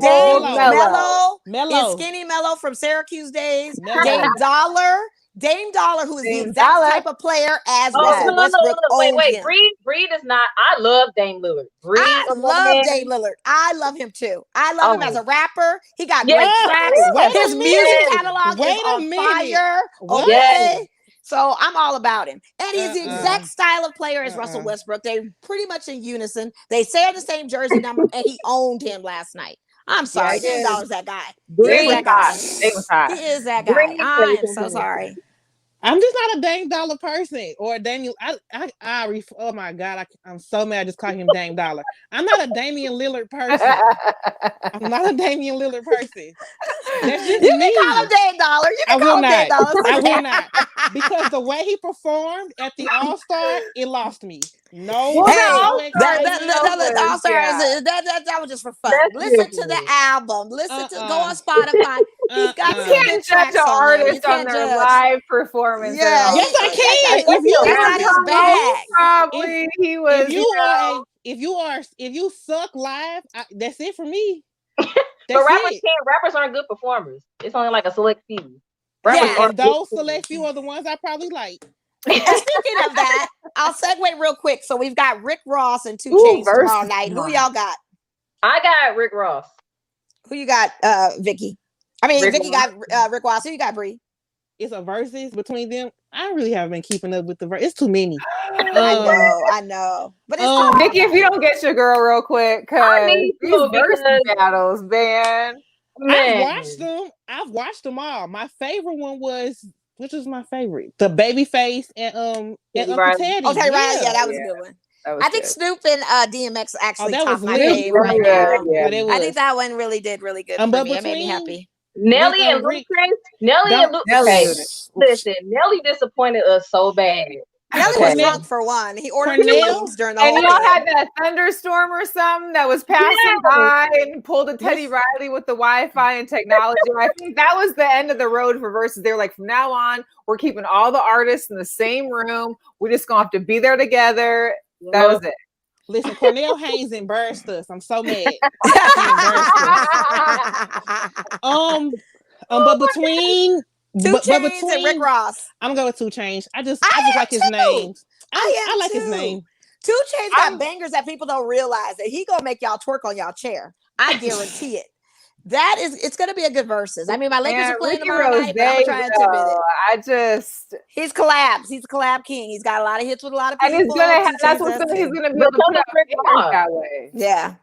Is Skinny Melo from Syracuse days. Dame Dollar, who is the exact type of player as Russell Westbrook. Wait. Bree does not. I love Dame Lillard. I love Dame Lillard. I love him too. I love him as a rapper. He got great tracks. His music catalog is on fire. Okay. So I'm all about him. And he's the exact style of player as Russell Westbrook. They're pretty much in unison. They share the same jersey number, and he owned him last night. I'm sorry. Dame Dollar's that guy. He is that guy. I am so sorry. I'm just not a Dame Dollar person or Daniel. Oh my God, I'm so mad. I just called him Dame Dollar. I'm not a Damian Lillard person. I'm not a Damian Lillard person. That's just you can call him Dame Dollar. You can call him Dame Dollar. I will not, because the way he performed at the All-Star, it lost me. No, that All-Star that was just for fun. Listen to the album. Listen to go on Spotify. He's got you can't judge an artist on their live performance. Yes, I can. If you suck live, that's it for me. But rappers aren't good performers. It's only like a select few. And those select few are the ones I probably like. And speaking of that, I'll segue real quick. So we've got Rick Ross and 2 Chainz tomorrow night. Who y'all got? I got Rick Ross. Who you got, Vicky? I mean, Vicky got Rick Ross. Who you got, Bree? It's a versus between them. I really haven't been keeping up with the verse. It's too many. I know. But it's Vicky, if you don't get your girl real quick, because these versus battles, man. I've watched them all. My favorite one was. Which was my favorite? The Babyface and Uncle Teddy. Okay, right. Yeah, that was a good one. I think Snoop and DMX actually topped my game right now. I think that one really did really good for me. It made me happy. Nelly and Luke. Listen, Nelly disappointed us so bad. Nelly was drunk for one. He ordered wings during the whole and y'all thing. had that thunderstorm or something that was passing by and pulled a Teddy Riley with the Wi-Fi and technology. And I think that was the end of the road for Versus. They were like, from now on, we're keeping all the artists in the same room. We're just gonna have to be there together. That was it. Listen, Cornell Haynes embarrassed us. I'm so mad. But between 2 Chainz and Rick Ross, I'm going with 2 Chainz. I just like his name. I like his name. 2 Chainz got bangers that people don't realize that he gonna make y'all twerk on y'all chair. I guarantee it. It's gonna be a good versus. I mean, my Lakers are playing tomorrow night, but I'm trying to admit it. He's collabs. He's a collab king. He's got a lot of hits with a lot of people. And he's gonna that's what's gonna, he's gonna be able to put out that way. Yeah.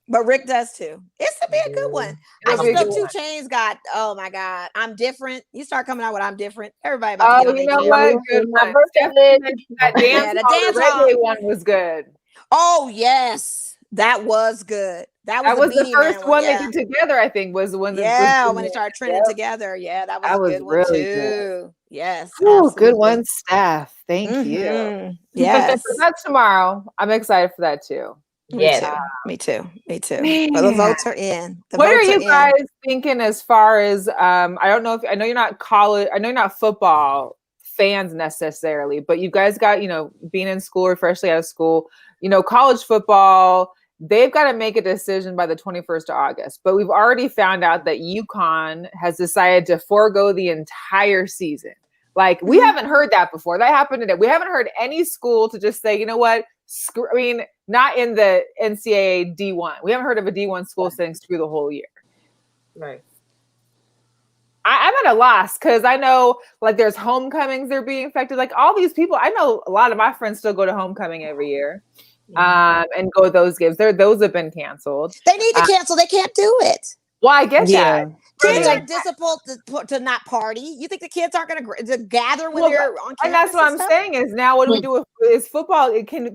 But Rick does too. It's to be a good one. I just know 2 Chainz got, oh my God, I'm different. You start coming out with I'm different. Everybody about to you know what? Good one. That dance reggae one was good. Oh yes, that was good. That was the first one they did together, I think, was when when they started trending together. Yeah, that was a good one too. Good. Yes. Oh, good one, Steph. Thank you. Yes. So that's tomorrow. I'm excited for that too. Yeah, me too. But the votes are in. What are you guys thinking as far as I don't know if I know you're not college, I know you're not football fans necessarily, but you guys got, being in school or freshly out of school, college football, they've got to make a decision by the 21st of August. But we've already found out that UConn has decided to forego the entire season. Like, we haven't heard that before. That happened today. We haven't heard any school to just say, you know what? Not in the NCAA D1. We haven't heard of a D1 school saying screw the whole year. Right. I'm at a loss because I know, like, there's homecomings that are being affected. Like, all these people, I know a lot of my friends still go to homecoming every year and go to those games. Those have been canceled. They need to cancel. They can't do it. Well, I get that. Kids are disciplined to not party. You think the kids aren't going to gather when they're on campus? And that's what I'm saying is now what do we do with is football? It can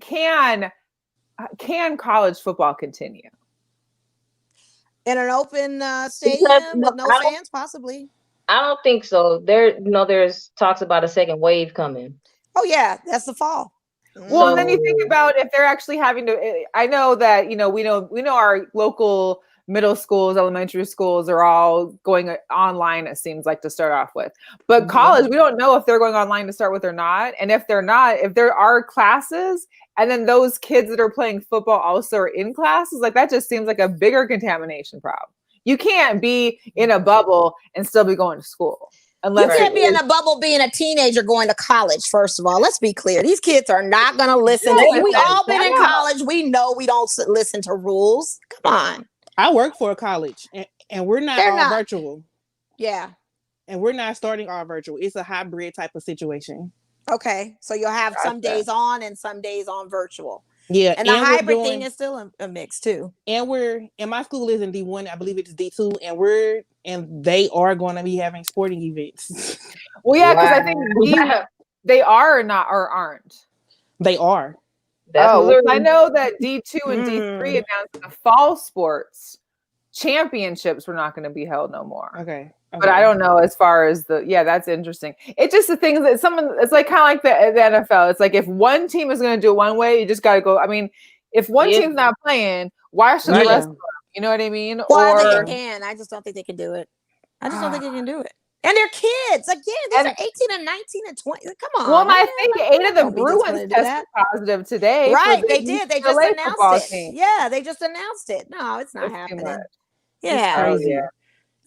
college football continue? In an open stadium with no fans, possibly. I don't think so. There's talks about a second wave coming. Oh yeah, that's the fall. Well, and then you think about if they're actually having to. I know that we know our local middle schools, elementary schools are all going online, it seems like, to start off with. But college, we don't know if they're going online to start with or not. And if they're not, if there are classes and then those kids that are playing football also are in classes, like that just seems like a bigger contamination problem. You can't be in a bubble and still be going to school. You can't be in a bubble being a teenager going to college, first of all. Let's be clear. These kids are not going to listen. We all been in college. We know we don't listen to rules. Come on. I work for a college, and we're not virtual. Yeah. And we're not starting all virtual. It's a hybrid type of situation. Okay. So you'll have some days on and some days on virtual. Yeah. And the hybrid thing is still a mix too. And my school is in D1. I believe it's D2. And they are going to be having sporting events. Well, yeah, because I think they are or not or aren't. They are. I know that D2 and D3 announced the fall sports championships were not going to be held no more. Okay. But I don't know as far as that's interesting. It's just the things that it's like kind of like the NFL. It's like if one team is going to do it one way, you just got to go. I mean, if one team's not playing, why should the rest of them? You know what I mean? Well, I think they can. I just don't think they can do it. I just don't think they can do it. And they're kids. Again, these are 18 and 19 and 20. Come on. Well, I think 8 of the Bruins tested positive today. Right. They did. They just announced it. Yeah, they just announced it. No, it's not happening. Yeah.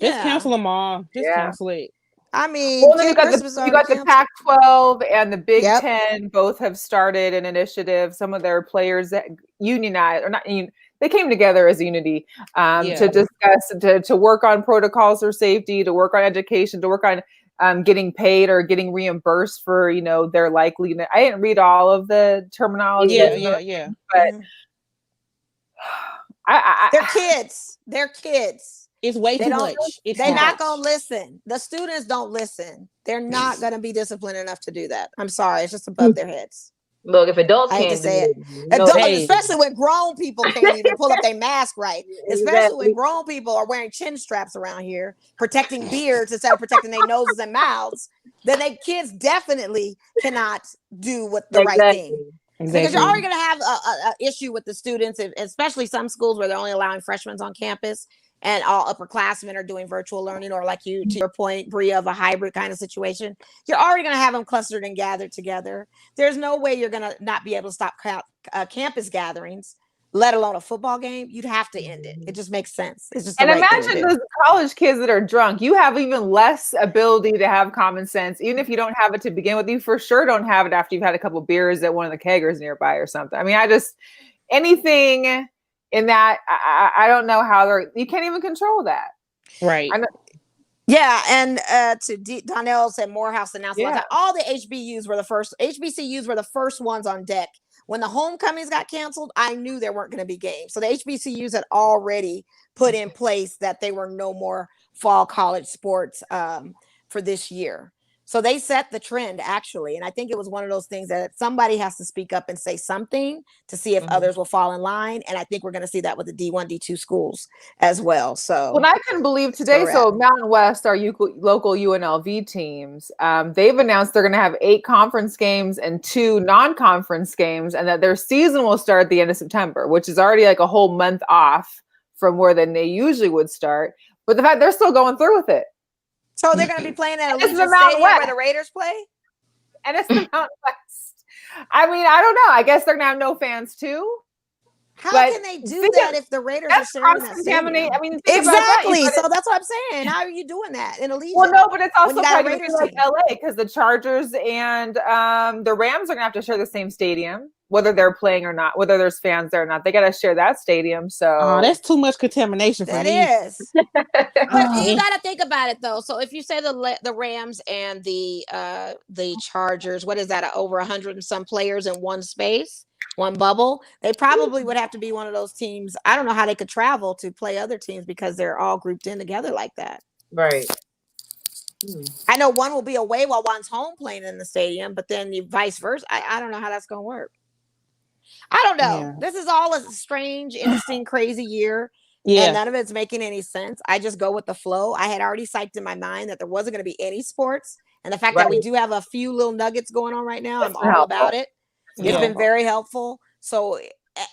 Just cancel them all. Just cancel it. I mean, you got the Pac-12 and the Big Ten both have started an initiative. Some of their players that unionized or not, they came together as a unity to discuss, to work on protocols for safety, to work on education, to work on getting paid or getting reimbursed for their likely. I didn't read all of the terminology. Yeah. But they're kids. They're kids. It's way too much. They're not going to listen. The students don't listen. They're not going to be disciplined enough to do that. I'm sorry. It's just above their heads. Look, if adults can't say it, especially when grown people can't even pull up their mask right. Especially when grown people are wearing chin straps around here, protecting beards instead of protecting their noses and mouths. then kids definitely cannot do what the right thing. Because you're already going to have a issue with the students, especially some schools where they're only allowing freshmen on campus and all upperclassmen are doing virtual learning, or like you, to your point, Bre, of a hybrid kind of situation. You're already going to have them clustered and gathered together. There's no way you're going to not be able to stop campus gatherings, let alone a football game. You'd have to end it. It just makes sense. It's just and imagine those college kids that are drunk. You have even less ability to have common sense. Even if you don't have it to begin with, you for sure don't have it after you've had a couple beers at one of the keggers nearby or something. I mean, anything in that, I don't know how you can't even control that. Right. Yeah, and Donnell said Morehouse announced all the HBCUs were the first ones on deck. When the homecomings got canceled, I knew there weren't going to be games. So the HBCUs had already put in place that they were no more fall college sports for this year. So they set the trend, actually. And I think it was one of those things that somebody has to speak up and say something to see if others will fall in line. And I think we're going to see that with the D1, D2 schools as well. So I couldn't believe today. So Mountain West, our local UNLV teams, they've announced they're going to have 8 conference games and 2 non-conference games, and that their season will start at the end of September, which is already like a whole month off from where then they usually would start. But the fact they're still going through with it. So they're going to be playing at Allegiant Stadium where the Raiders play? And it's the Mountain West. I mean, I don't know. I guess they're going to have no fans too. How can they do that if the Raiders are sharing that stadium? I mean, exactly. So that's what I'm saying. How are you doing that in Allegiant? Well, no, but it's also like LA, because the Chargers and the Rams are going to have to share the same stadium, whether they're playing or not, whether there's fans there or not. They got to share that stadium. So that's too much contamination for me. That is. But you got to think about it though. So if you say the Rams and the Chargers, what is that? Over 100 and some players in one space, one bubble. They probably would have to be one of those teams. I don't know how they could travel to play other teams because they're all grouped in together like that. Right. I know one will be away while one's home playing in the stadium, but then vice versa. I don't know how that's going to work. I don't know. Yeah. This is all a strange, interesting, crazy year. Yeah. And none of it's making any sense. I just go with the flow. I had already psyched in my mind that there wasn't going to be any sports. And the fact that we do have a few little nuggets going on right now, I'm all about it. It's been very helpful. So,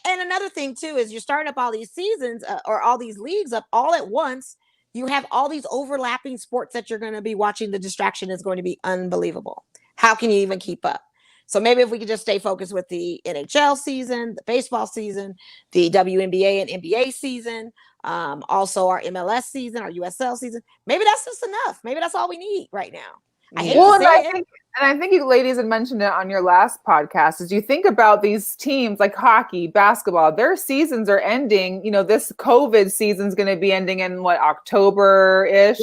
and another thing too, is you're starting up all these seasons or all these leagues up all at once. You have all these overlapping sports that you're going to be watching. The distraction is going to be unbelievable. How can you even keep up? So maybe if we could just stay focused with the NHL season, the baseball season, the WNBA and NBA season, also our MLS season, our USL season, maybe that's just enough. Maybe that's all we need right now. I think you ladies had mentioned it on your last podcast, is you think about these teams like hockey, basketball, their seasons are ending. You know, this COVID season is going to be ending in October-ish.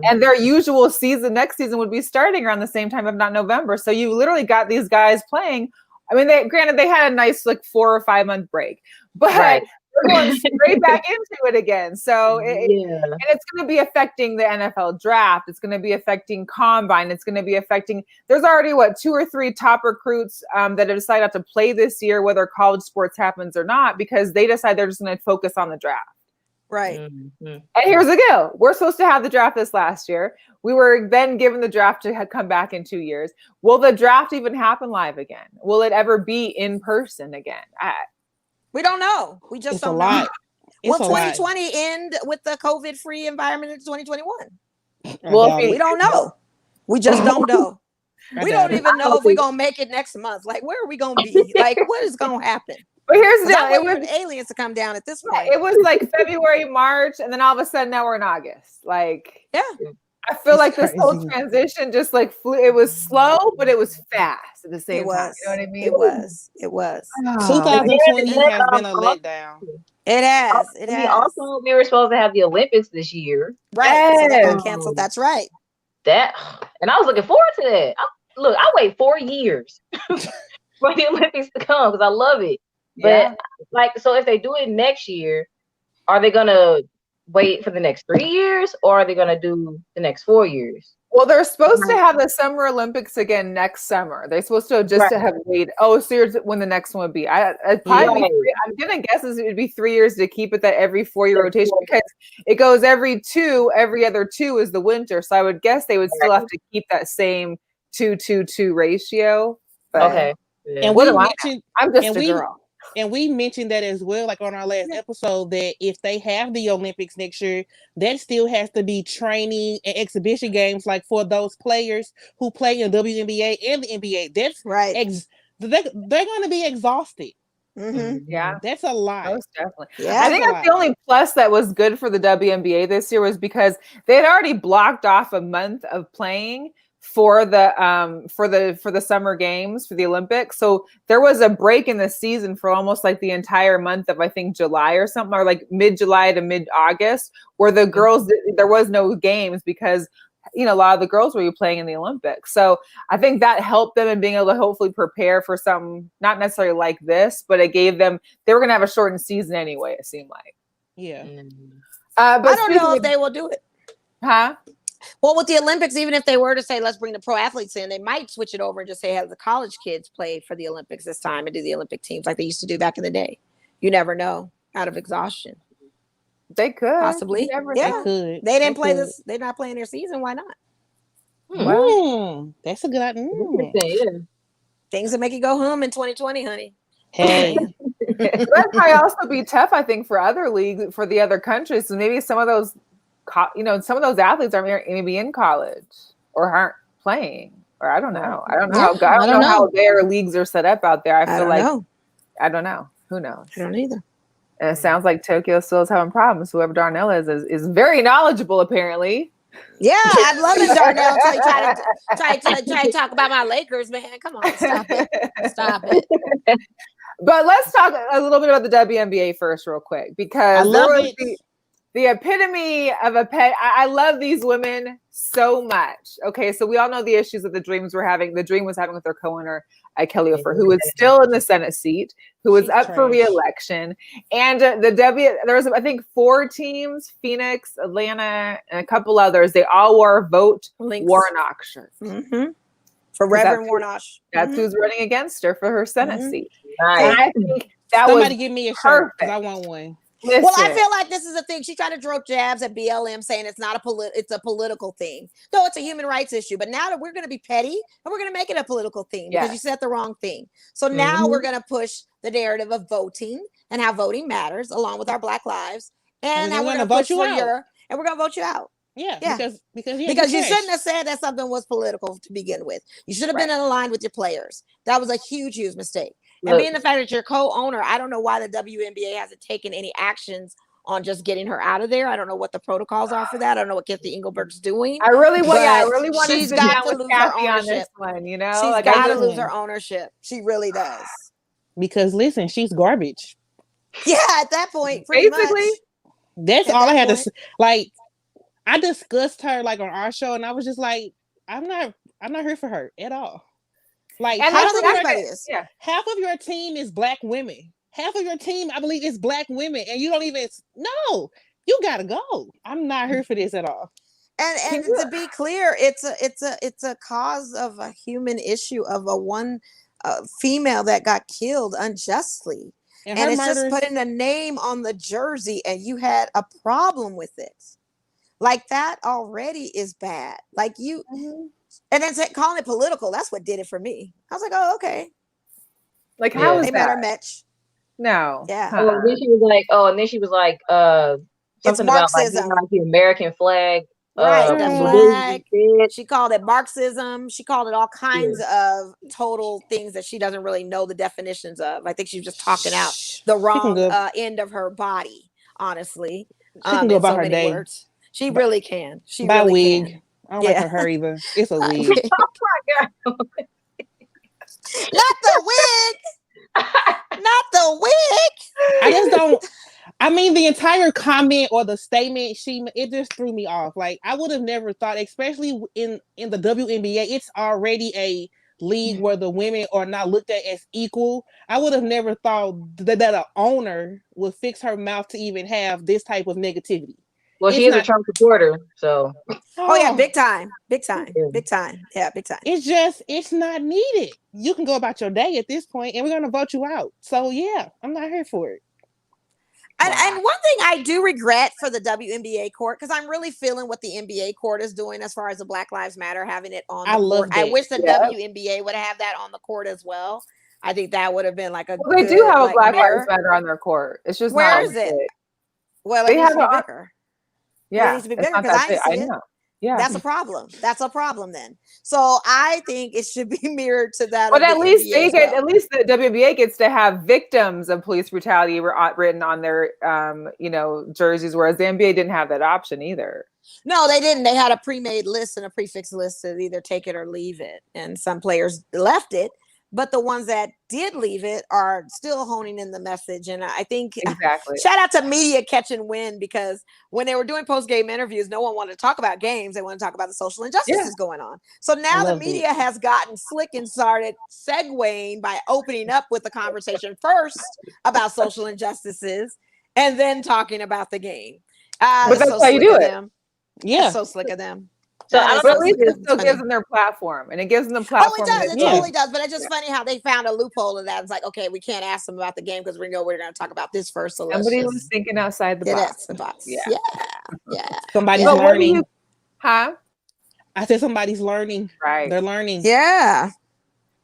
And their usual season, next season would be starting around the same time, if not November. So you literally got these guys playing. I mean, granted, they had a nice 4 or 5 month break, but we're going straight back into it again. So and it's going to be affecting the NFL draft. It's going to be affecting combine. It's going to be affecting, there's already 2 or 3 top recruits that have decided not to play this year, whether college sports happens or not, because they decide they're just going to focus on the draft. Right. Mm-hmm. And here's the deal. We're supposed to have the draft this last year. We were then given the draft to come back in 2 years. Will the draft even happen live again? Will it ever be in person again? We don't know. We just don't know. Will 2020 end with the COVID-free environment in 2021? Well, we don't know. We just don't know. We don't even know if we're going to make it next month. Like, where are we going to be? Like, what is going to happen? But here's the deal. It was aliens to come down at this point. It was February, March, and then all of a sudden now we're in August. I feel like this whole transition just flew. It was slow, but it was fast at the same time. You know what I mean? It was. 2020 has been a letdown. It has. We were supposed to have the Olympics this year. Right. Yes. So that got canceled. That's right. And I was looking forward to that. I wait 4 years for the Olympics to come because I love it. But so if they do it next year, are they gonna wait for the next 3 years, or are they going to do the next 4 years? Well, they're supposed to have the Summer Olympics again next summer. They're supposed to just to have waited. Oh, so you're when the next one would be? It'd probably be I'm gonna guess it would be 3 years to keep it that every 4-year rotation because it goes every other 2 is the winter. So I would guess they would still have to keep that same 2-2-2 ratio. But Okay. And what we am mentioned, I'm just a girl. And we mentioned that as well, like on our last episode, that if they have the Olympics next year, that still has to be training and exhibition games, like for those players who play in WNBA and the NBA. That's right. They're going to be exhausted. Mm-hmm. Yeah, that's a lot. Most definitely. Yeah, I think that's the only plus that was good for the WNBA this year was because they had already blocked off a month of playing for the summer games for the Olympics. So there was a break in the season for almost like the entire month of I think July or something, or like mid-July to mid-August, where the girls there was no games because a lot of the girls were playing in the Olympics. So I think that helped them in being able to hopefully prepare for something not necessarily like this, but it gave them they were going to have a shortened season anyway. It seemed like. Yeah. But I don't know if they will do it. Huh? Well, with the Olympics, even if they were to say, let's bring the pro athletes in, they might switch it over and just say, have the college kids play for the Olympics this time and do the Olympic teams like they used to do back in the day. You never know, out of exhaustion. They could. Possibly. Yeah. They could. They didn't play this. They're not playing their season. Why not? Well, that's a good idea. Things that make you go hum in 2020, honey. Hey. That might also be tough, I think, for other leagues, for the other countries. So maybe some of those some of those athletes are maybe in college or aren't playing, or I don't know. I don't know how their leagues are set up out there. I don't know. Who knows? I don't either. And it sounds like Tokyo still is having problems. Whoever Darnell is very knowledgeable, apparently. Yeah, I'm loving Darnell until you try to talk about my Lakers, man. Come on, stop it. But let's talk a little bit about the WNBA first, real quick, because there was the epitome of a pet. I love these women so much. Okay, so we all know the issues that the Dream was having with their co-owner, Kelly Ofer, who is still in the Senate seat, who was up for re-election. And there was, I think, 4 teams, Phoenix, Atlanta, and a couple others. They all wore Vote Warnock shirts. Mm-hmm. For Reverend Warnock. That's who's running against her for her Senate seat. Nice. And I think that Somebody give me a shirt because I want one. Listen. Well, I feel like this is a thing. She tried to throw jabs at BLM saying it's not it's a political thing. No, it's a human rights issue. But now that we're going to be petty and we're going to make it a political thing because you said the wrong thing. So now we're going to push the narrative of voting and how voting matters along with our Black lives. And now we're going to vote you out. And we're going to vote you out. Yeah. Because you shouldn't have said that something was political to begin with. You should have been aligned with your players. That was a huge mistake. And being the fact that you're co-owner, I don't know why the WNBA hasn't taken any actions on just getting her out of there. I don't know what the protocols are for that. I don't know what Kathy Engelberg's doing. I really want to she's sit got down to with lose her Kathy on this ownership. one, She's got to lose her ownership. She really does. Because listen, she's garbage. Yeah, at that point, pretty basically. Much. That's all I had to say. Like, I discussed her like on our show, and I was just like, I'm not here for her at all. Like, and half of your team is Black women. Half of your team, I believe, is Black women, and you don't even know. You gotta go. I'm not here for this at all. And to be clear, it's a cause of a human issue of one female that got killed unjustly, and it's just putting a name on the jersey, and you had a problem with it. Like that already is bad. Like you. Mm-hmm. And then calling it political, that's what did it for me. I was like, oh, okay. Like, how is they that? They better match. No. Yeah. And then she was like, something about like the American flag. Right, the flag. She called it Marxism. She called it all kinds of total things that she doesn't really know the definitions of. I think she was just talking out the wrong end of her body, honestly. She can go about her day. Words. She really can. She buy really wig. Can. I don't like her either. It's a wig. Not the wig. Not the wig. I just don't. I mean, the entire comment or the statement it just threw me off. Like, I would have never thought, especially in the WNBA, it's already a league where the women are not looked at as equal. I would have never thought that an owner would fix her mouth to even have this type of negativity. Well, she is a Trump supporter, so. Oh yeah, big time. Yeah, big time. It's not needed. You can go about your day at this point, and we're gonna vote you out. So yeah, I'm not here for it. And one thing I do regret for the WNBA court, because I'm really feeling what the NBA court is doing as far as the Black Lives Matter, having it on the court. I wish the WNBA would have that on the court as well. I think that would have been like a. Well, they do have a Black Lives Matter on their court. It's just where is it? Well, it needs to be bigger. Yeah, it needs to be bigger because I know. Yeah, that's a problem then. So I think it should be mirrored to that. But at least at least the WNBA gets to have victims of police brutality written on their jerseys, whereas the NBA didn't have that option either. No, they didn't. They had a pre-made list and a prefix list to either take it or leave it, and some players left it. But the ones that did leave it are still honing in the message. And I think shout out to media catching wind, because when they were doing post-game interviews, no one wanted to talk about games. They wanted to talk about the social injustices going on. So now the media has gotten slick and started segueing by opening up with the conversation first about social injustices and then talking about the game. But that's how you do it. Yeah. That's so slick of them. So at least it still gives them their platform, and it gives them the platform. Oh, it does. It totally does. But it's just funny how they found a loophole of that. It's like, okay, we can't ask them about the game because we know we're going to talk about this first. So somebody was thinking outside the box. Yeah. Somebody's learning. I said somebody's learning. Right. They're learning. Yeah.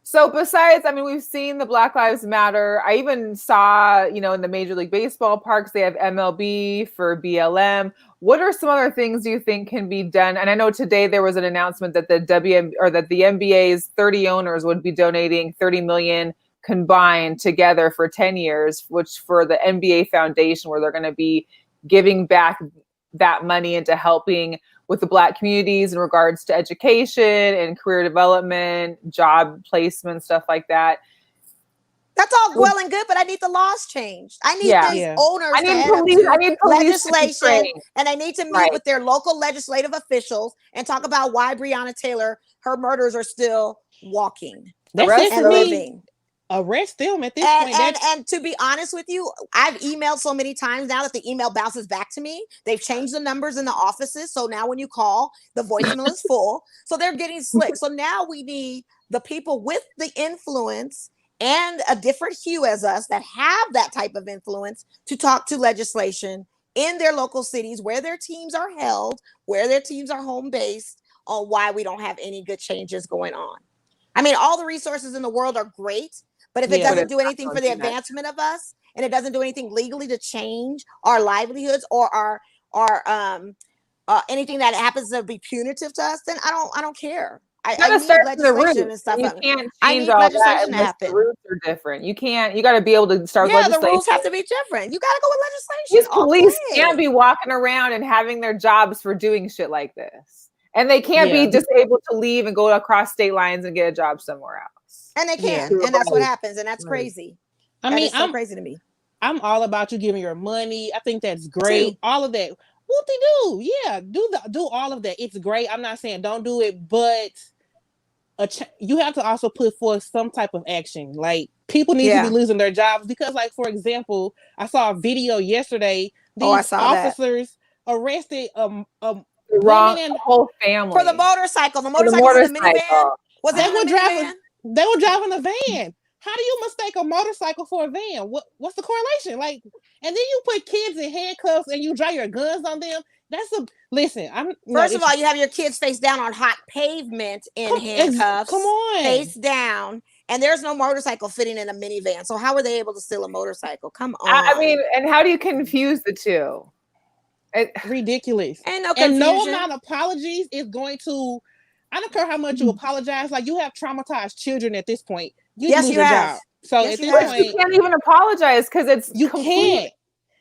So besides, we've seen the Black Lives Matter. I even saw, in the Major League Baseball parks, they have MLB for BLM. What are some other things you think can be done? And I know today there was an announcement that the NBA's 30 owners would be donating $30 million combined together for 10 years, which for the NBA Foundation, where they're going to be giving back that money into helping with the Black communities in regards to education and career development, job placement, stuff like that. That's all well and good, but I need the laws changed. I need these owners I need police legislation, and I need to meet with their local legislative officials and talk about why Breonna Taylor, her murders are still walking and living. Arrest them at this point. And to be honest with you, I've emailed so many times now that the email bounces back to me. They've changed the numbers in the offices. So now when you call, the voicemail is full. So they're getting slick. So now we need the people with the influence and a different hue as us that have that type of influence to talk to legislation in their local cities where their teams are held, where their teams are home based, on why we don't have any good changes going on. All the resources in the world are great, but if it doesn't do anything for the advancement of us, and it doesn't do anything legally to change our livelihoods or our anything that happens to be punitive to us, then I don't care. I need legislation and stuff. You can't change all that unless the rules are different. You got to be able to start legislation. The rules have to be different. You got to go with legislation. These police can't be walking around and having their jobs for doing shit like this. And they can't be just able to leave and go across state lines and get a job somewhere else. And they can. And that's what happens. And that's crazy. It's crazy to me. I'm all about you giving your money. I think that's great. All of that. Whoop-de-doo. Yeah. Do all of that. It's great. I'm not saying don't do it, but you have to also put forth some type of action. Like, people need to be losing their jobs because, like, for example, I saw a video yesterday. These officers arrested whole family for the motorcycle. The motorcycle in the minivan. They were driving a van. How do you mistake a motorcycle for a van? What's the correlation? Like, and then you put kids in handcuffs and you dry your guns on them. First of all, you have your kids face down on hot pavement in handcuffs. Come on. Face down. And there's no motorcycle fitting in a minivan. So how were they able to steal a motorcycle? Come on. And how do you confuse the two? Ridiculous. And no amount of apologies is going to, I don't care how much you apologize. Like, you have traumatized children at this point. You lose your job. So at this point, you can't even apologize because it's complete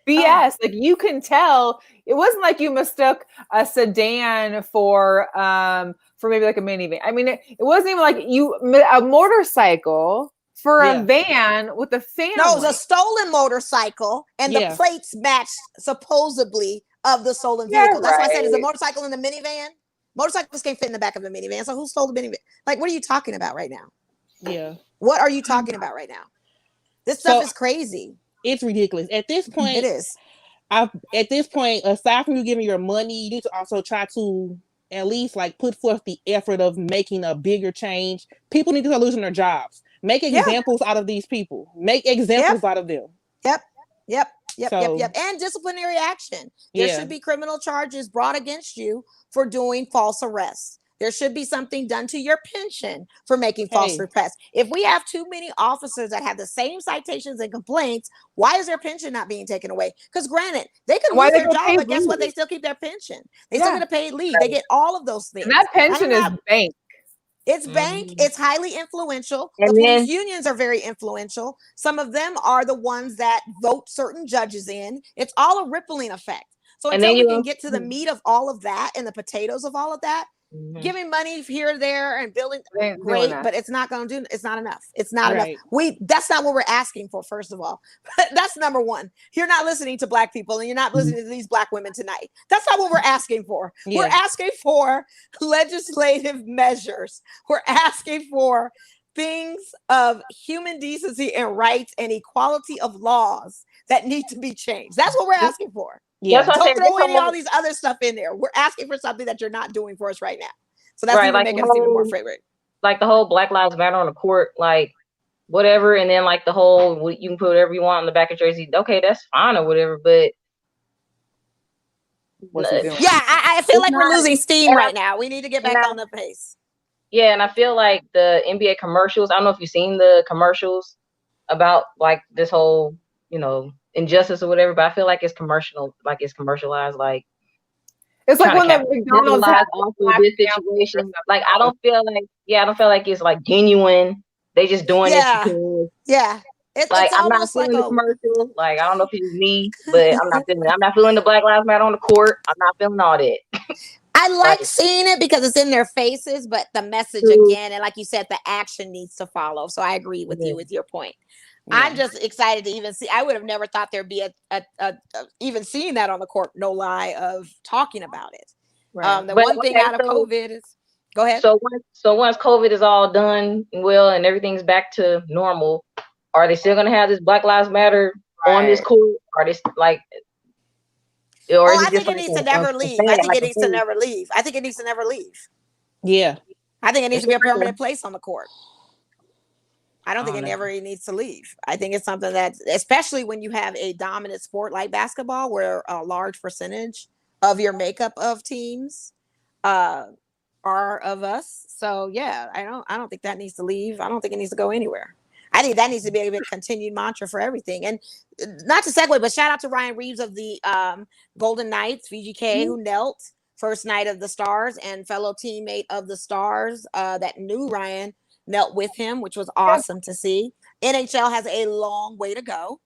BS. Like, you can tell it wasn't like you mistook a sedan for maybe like a minivan. It wasn't even like a motorcycle for a van with a family. No, it was a stolen motorcycle, and the plates matched supposedly of the stolen vehicle. That's why I said, is a motorcycle in the minivan? Motorcycles can't fit in the back of the minivan. So who stole the minivan? Like, what are you talking about right now? Yeah. What are you talking about right now? This stuff is crazy. It's ridiculous. At this point, it is. at this point, aside from you giving your money, you need to also try to at least like put forth the effort of making a bigger change. People need to start losing their jobs. Make examples out of these people. Make examples out of them. Yep. And disciplinary action. There should be criminal charges brought against you for doing false arrests. There should be something done to your pension for making false requests. If we have too many officers that have the same citations and complaints, why is their pension not being taken away? Because granted, they could lose their job, but guess what? They still keep their pension. They still get a paid leave. They get all of those things. And that pension is bank. It's bank. It's highly influential. The police unions are very influential. Some of them are the ones that vote certain judges in. It's all a rippling effect. So until we can get to the meat of all of that and the potatoes of all of that, giving money here, there, and building, great, but it's not going to do. It's not enough. It's not enough. That's not what we're asking for. First of all, that's number one. You're not listening to Black people, and you're not listening to these Black women tonight. That's not what we're asking for. We're asking for legislative measures. We're asking for things of human decency and rights and equality of laws that need to be changed. That's what we're asking for. Yeah, don't throw any all these other stuff in there. We're asking for something that you're not doing for us right now. So that's even making us even more favorite. Like the whole Black Lives Matter on the court, like whatever, and then like the whole you can put whatever you want on the back of jersey. Okay, that's fine or whatever, but I feel like we're losing steam right now. We need to get back on the pace. Yeah, and I feel like the NBA commercials. I don't know if you've seen the commercials about like this whole, injustice or whatever, but I feel like it's commercialized, like it's like when the McDonald's has this situation. Like I don't feel like it's like genuine. They just doing this because it's like I'm not almost feeling like the commercial. Like I don't know if it's me, but I'm not feeling the Black Lives Matter on the court. I'm not feeling all that. I like seeing it because it's in their faces, but the message again, and like you said, the action needs to follow. So I agree with you with your point. I'm just excited to even see. I would have never thought there'd be a even seeing that on the court. No lie of talking about it. Right. The one thing out of COVID is go ahead. So once COVID is all done and everything's back to normal, are they still going to have this Black Lives Matter on this court? Are they like? Or I think it needs to never leave. I think it needs to never leave. I think it needs to never leave. Yeah. I think it needs to be a permanent place on the court. I don't think it never needs to leave. I think it's something that, especially when you have a dominant sport like basketball, where a large percentage of your makeup of teams are of us. So yeah, I don't think that needs to leave. I don't think it needs to go anywhere. I think that needs to be a continued mantra for everything. And not to segue, but shout out to Ryan Reeves of the Golden Knights, VGK, who knelt first night of the Stars, and fellow teammate of the Stars that knew Ryan knelt with him, which was awesome to see. NHL has a long way to go.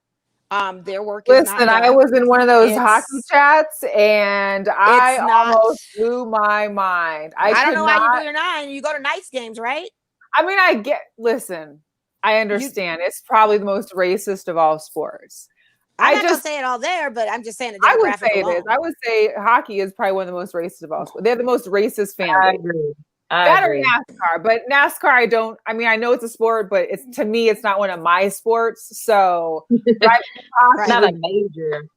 Their work is not done. I was in one of those hockey chats, and I almost blew my mind. I don't know how you do your 9. You go to Knights games, right? I mean, I understand. It's probably the most racist of all sports. I'm not going to say it all there, but I'm just saying the demographic alone. I would say hockey is probably one of the most racist of all sports. They're the most racist fan base. I agree. NASCAR, but NASCAR, I know it's a sport, but to me, it's not one of my sports. So, it's not a major,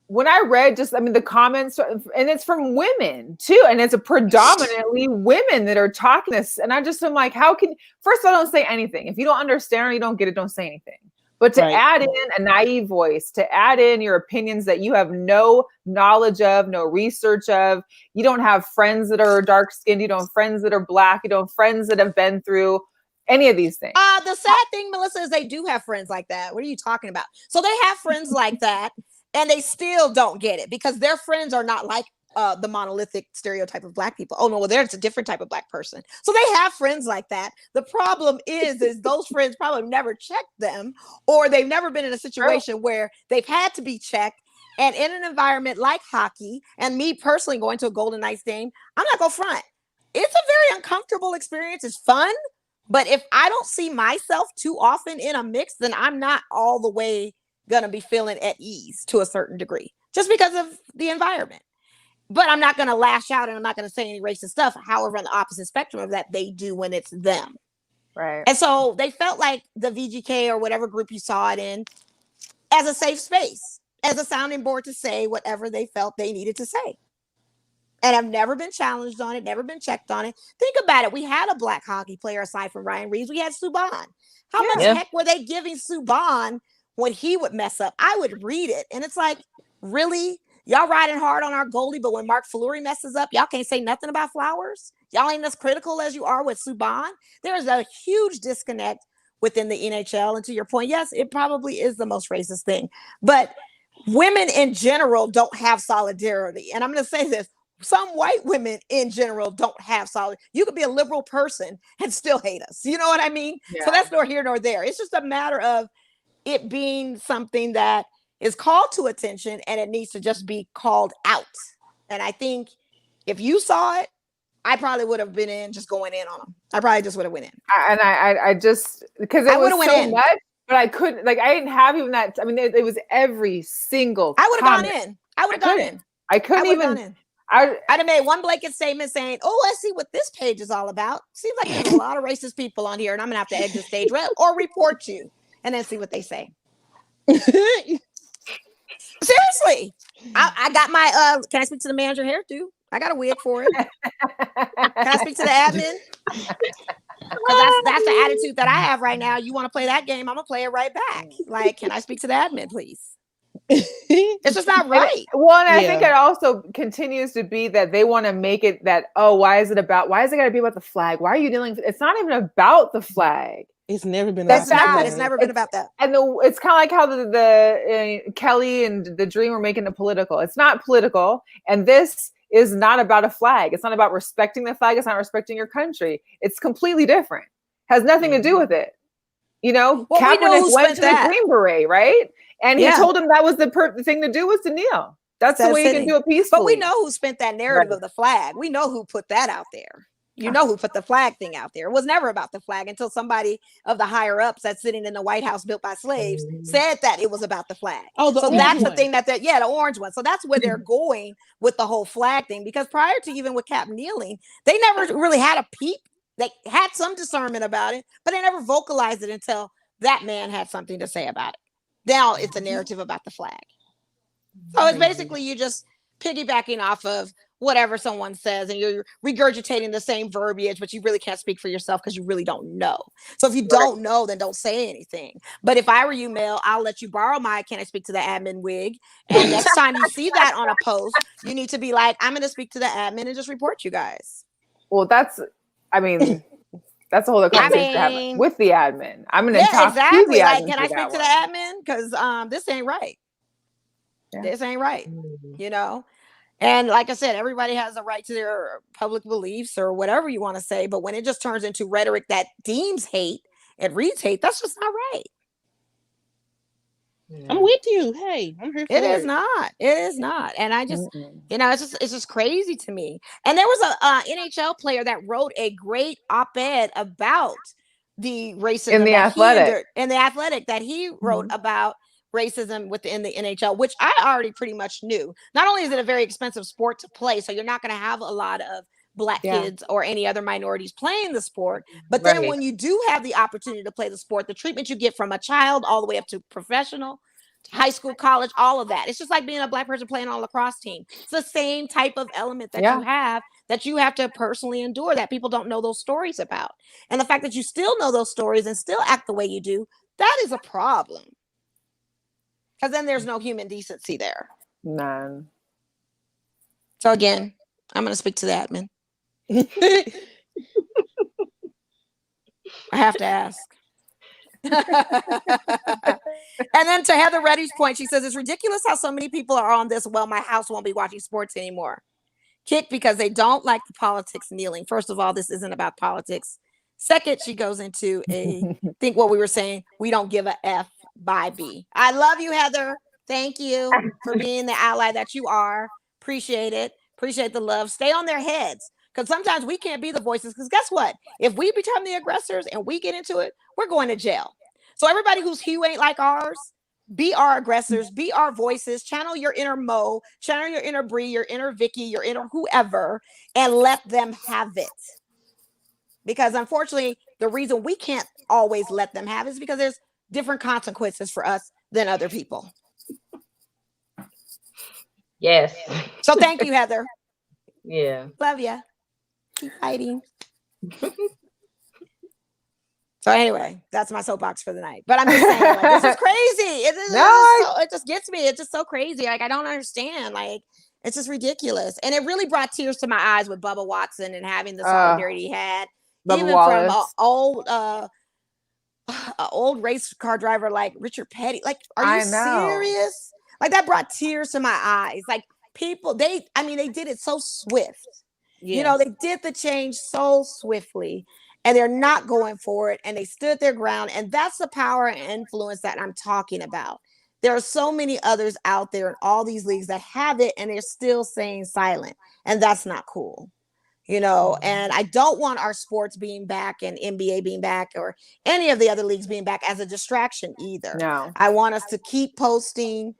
when I read the comments, and it's from women too, and it's a predominantly women that are talking this. And I'm like, first of all, don't say anything. If you don't understand or you don't get it, don't say anything. But to add in a naive voice, to add in your opinions that you have no knowledge of, no research of, you don't have friends that are dark skinned, you don't have friends that are Black, you don't have friends that have been through any of these things. The sad thing, Melissa, is they do have friends like that. What are you talking about? So they have friends like that, and they still don't get it because their friends are not like the monolithic stereotype of Black people. Oh no, well, there's a different type of Black person. So they have friends like that. The problem is those friends probably never checked them, or they've never been in a situation where they've had to be checked. And in an environment like hockey, and me personally going to a Golden Knights game, I'm not gonna front. It's a very uncomfortable experience. It's fun, but if I don't see myself too often in a mix, then I'm not all the way gonna be feeling at ease to a certain degree, just because of the environment. But I'm not going to lash out, and I'm not going to say any racist stuff. However, on the opposite spectrum of that, they do when it's them. Right. And so they felt like the VGK or whatever group you saw it in, as a safe space, as a sounding board to say whatever they felt they needed to say. And I've never been challenged on it, never been checked on it. Think about it. We had a black hockey player aside from Ryan Reeves. We had Subban. How much heck were they giving Subban when he would mess up? I would read it. And it's like, really? Y'all riding hard on our goalie, but when Mark Fleury messes up, y'all can't say nothing about Flowers? Y'all ain't as critical as you are with Subban? There is a huge disconnect within the NHL. And to your point, yes, it probably is the most racist thing. But women in general don't have solidarity. And I'm going to say this. Some white women in general don't have solid. You could be a liberal person and still hate us. You know what I mean? Yeah. So that's nor here nor there. It's just a matter of it being something that is called to attention and it needs to just be called out. And I think if you saw it, I probably would have been in just going in on them. I probably just would have went in. And I just, because it was so much, but I couldn't, like, I didn't have even that. I mean, it was every single I would have gone in. I would have gone in. I couldn't even. I'd have made one blanket statement saying, oh, let's see what this page is all about. Seems like there's a lot of racist people on here and I'm going to have to exit stage or report you and then see what they say. Seriously. I got my, can I speak to the manager hairdo? I got a wig for it. Can I speak to the admin? That's the attitude that I have right now. You want to play that game? I'm going to play it right back. Like, can I speak to the admin, please? It's just not right. Well, and I think it also continues to be that they want to make it that, oh, why is it got to be about the flag? Why are you dealing? It's not even about the flag. It's never been. That's not. It's never been about that. And it's kind of like how the Kelly and the Dream were making it political. It's not political, and this is not about a flag. It's not about respecting the flag. It's not respecting your country. It's completely different. Has nothing to do with it. You know, well, Kaepernick went to the Green Beret, right? And he told him that was the thing to do was to kneel. That's the way you can do it peacefully. But we know who spent that narrative of the flag. We know who put that out there. You know who put the flag thing out there. It was never about the flag until somebody of the higher ups that's sitting in the White House built by slaves said that it was about the flag. Oh, so that's the thing the orange one. So that's where they're going with the whole flag thing. Because prior to even with Cap kneeling, they never really had a peep. They had some discernment about it, but they never vocalized it until that man had something to say about it. Now it's a narrative about the flag. So it's basically you just piggybacking off of whatever someone says and you're regurgitating the same verbiage, but you really can't speak for yourself because you really don't know. So if you don't know, then don't say anything. But if I were you, Mel, I'll let you borrow my Can I Speak to the Admin wig. And next time you see that on a post, you need to be like, I'm going to speak to the admin and just report you guys. Well, that's a whole other conversation to have with the admin. I'm going to talk to the admin. Like, can I speak to the admin? Because this ain't right. Yeah. This ain't right. You know? And like I said, everybody has a right to their public beliefs or whatever you want to say. But when it just turns into rhetoric that deems hate and reads hate, that's just not right. I'm with you. Hey, I'm here for it. It is not. It is not. And I just, it's just crazy to me. And there was a NHL player that wrote a great op-ed about the racism in the Athletic that he wrote about racism within the NHL, which I already pretty much knew. Not only is it a very expensive sport to play, so you're not going to have a lot of Black kids or any other minorities playing the sport. But then when you do have the opportunity to play the sport, the treatment you get from a child all the way up to professional, to high school, college, all of that. It's just like being a Black person playing on a lacrosse team. It's the same type of element that you have to personally endure that people don't know those stories about. And the fact that you still know those stories and still act the way you do, that is a problem. Because then there's no human decency there. None. So again, I'm going to speak to the admin. I have to ask. And then to Heather Reddy's point, she says, it's ridiculous how so many people are on this. Well, my house won't be watching sports anymore. Kick because they don't like the politics kneeling. First of all, this isn't about politics. Second, she goes into think what we were saying. We don't give a F by B. I love you, Heather. Thank you for being the ally that you are. Appreciate it. Appreciate the love. Stay on their heads. Because sometimes we can't be the voices. Because guess what? If we become the aggressors and we get into it, we're going to jail. So everybody whose hue ain't like ours, be our aggressors, be our voices, channel your inner Mo, channel your inner Bre, your inner Vicki, your inner whoever, and let them have it. Because unfortunately, the reason we can't always let them have it is because there's different consequences for us than other people. Yes. So thank you, Heather. Yeah. Love ya. Keep fighting. So anyway, that's my soapbox for the night. But I'm just saying, like, this is crazy. It just gets me. It's just so crazy. Like, I don't understand. Like, it's just ridiculous. And it really brought tears to my eyes with Bubba Watson and having the solidarity he had. Bubba even Wallace. from old race car driver like Richard Petty. Like, are you serious? Like, that brought tears to my eyes. Like, people, they did it so swift. Yes. You know, they did the change so swiftly. And they're not going for it. And they stood their ground. And that's the power and influence that I'm talking about. There are so many others out there in all these leagues that have it, and they're still staying silent. And that's not cool. You know, and I don't want our sports being back and NBA being back or any of the other leagues being back as a distraction either. No. I want us to keep posting,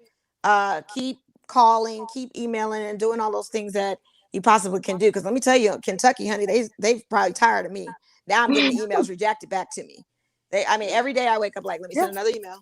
keep calling, keep emailing, and doing all those things that you possibly can do. Because let me tell you, Kentucky, honey, they've probably tired of me. Now I'm getting the emails rejected back to me. Every day I wake up like, let me send another email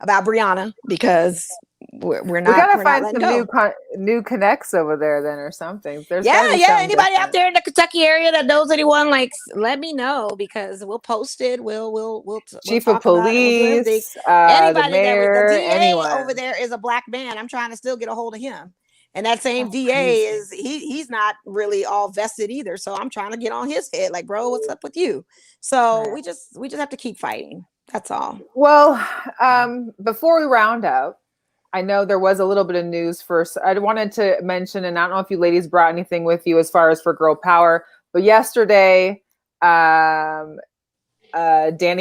about Brianna because we're not. We gotta find some new connects over there then or something. There's anybody different out there in the Kentucky area that knows anyone, like, let me know because we'll post it. We'll Chief of police, anybody, the mayor, the DA anyone over there is a black man. I'm trying to still get a hold of him. And that same DA he's not really all vested either. So I'm trying to get on his head. Like, bro, what's up with you? So we just have to keep fighting. That's all. Well, before we round up, I know there was a little bit of news first. I wanted to mention, and I don't know if you ladies brought anything with you as far as for girl power, but yesterday, Danny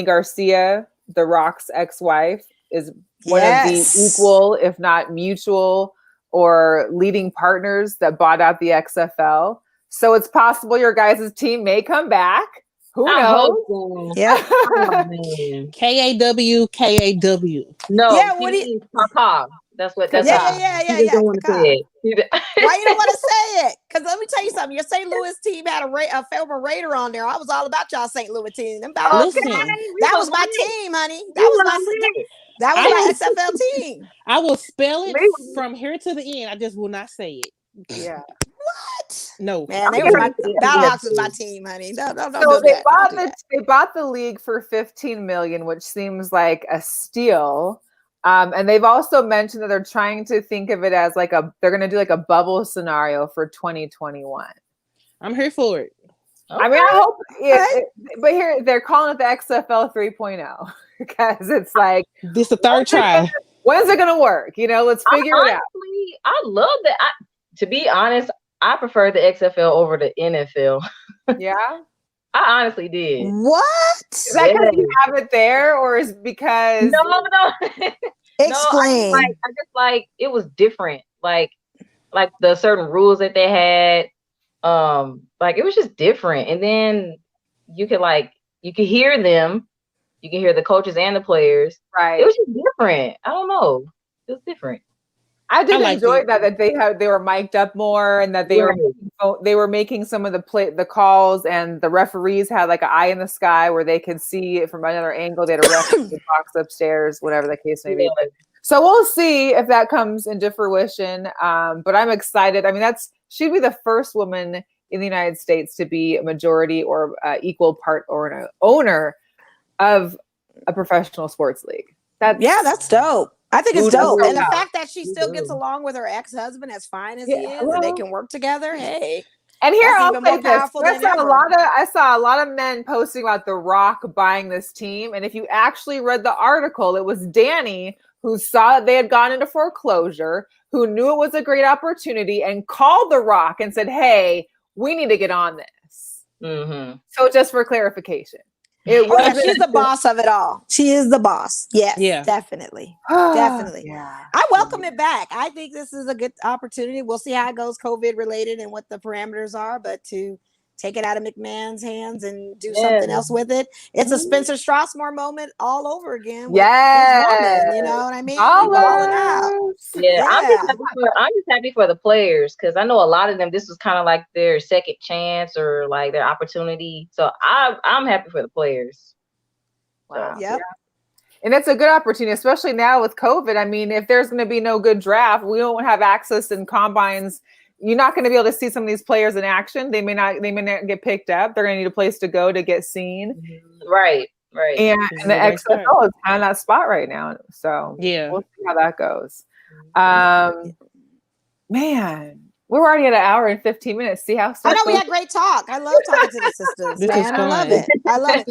Garcia, The Rock's ex-wife, is one of the equal, if not mutual, or leading partners that bought out the XFL. So it's possible your guys' team may come back. Who knows? Yeah. KAW. No. Yeah. What do you? That's what. Yeah. You don't want to say it. Why you don't want to say it? Because let me tell you something. Your St. Louis team had a former Raider on there. I was all about y'all St. Louis team. That was my team, honey. That was my XFL team. I will spell it from here to the end. I just will not say it. Yeah. What? No, man. Battlehawks was my team, honey. Don't so do that. They bought the league for $15 million, which seems like a steal. And they've also mentioned that they're trying to think of it as like they're going to do like a bubble scenario for 2021. I'm here for it. Okay. I mean, I hope but here they're calling it the XFL 3.0 because it's like this the third try. When's it going to work? You know, let's figure it out. I love that. To be honest, I prefer the XFL over the NFL. Yeah. I honestly did. What? Is that because you have it there, or is it because no? Explain. No, I just like it was different. Like the certain rules that they had. Like it was just different. And then you could hear them. You can hear the coaches and the players. Right. It was just different. I don't know. It was different. I did enjoy that they were mic'd up more and that they were making some of the calls, and the referees had like an eye in the sky where they could see it from another angle. They had a referee box upstairs, whatever the case may be. So we'll see if that comes into fruition. But I'm excited. I mean, she'd be the first woman in the United States to be a majority or equal part or an owner of a professional sports league. That's dope. I think it's dope. And the fact that she still gets along with her ex-husband as fine as he is, and they can work together. Hey. And here I'll say this. I saw a lot of men posting about The Rock buying this team. And if you actually read the article, it was Danny who saw that they had gone into foreclosure, who knew it was a great opportunity and called The Rock and said, hey, we need to get on this. Mm-hmm. So just for clarification. She's the boss of it all. She is the boss. Yes, definitely. Definitely. Yeah. I welcome it back. I think this is a good opportunity. We'll see how it goes COVID related and what the parameters are, but to take it out of McMahon's hands and do something else with it. It's a Spencer Strasmore moment all over again. Yeah. You know what I mean? Yeah. I'm just happy for the players because I know a lot of them, this was kind of like their second chance or like their opportunity. So I'm happy for the players. Wow. Yep. And it's a good opportunity, especially now with COVID. I mean, if there's going to be no good draft, we don't have access in combines. You're not going to be able to see some of these players in action. They may not get picked up. They're going to need a place to go to get seen. Right. And the XFL is kind of that spot right now. So yeah, we'll see how that goes. Man, we're already at an hour and 15 minutes. See how I know we had great talk. I love talking to the sisters, man. I love it. I love it.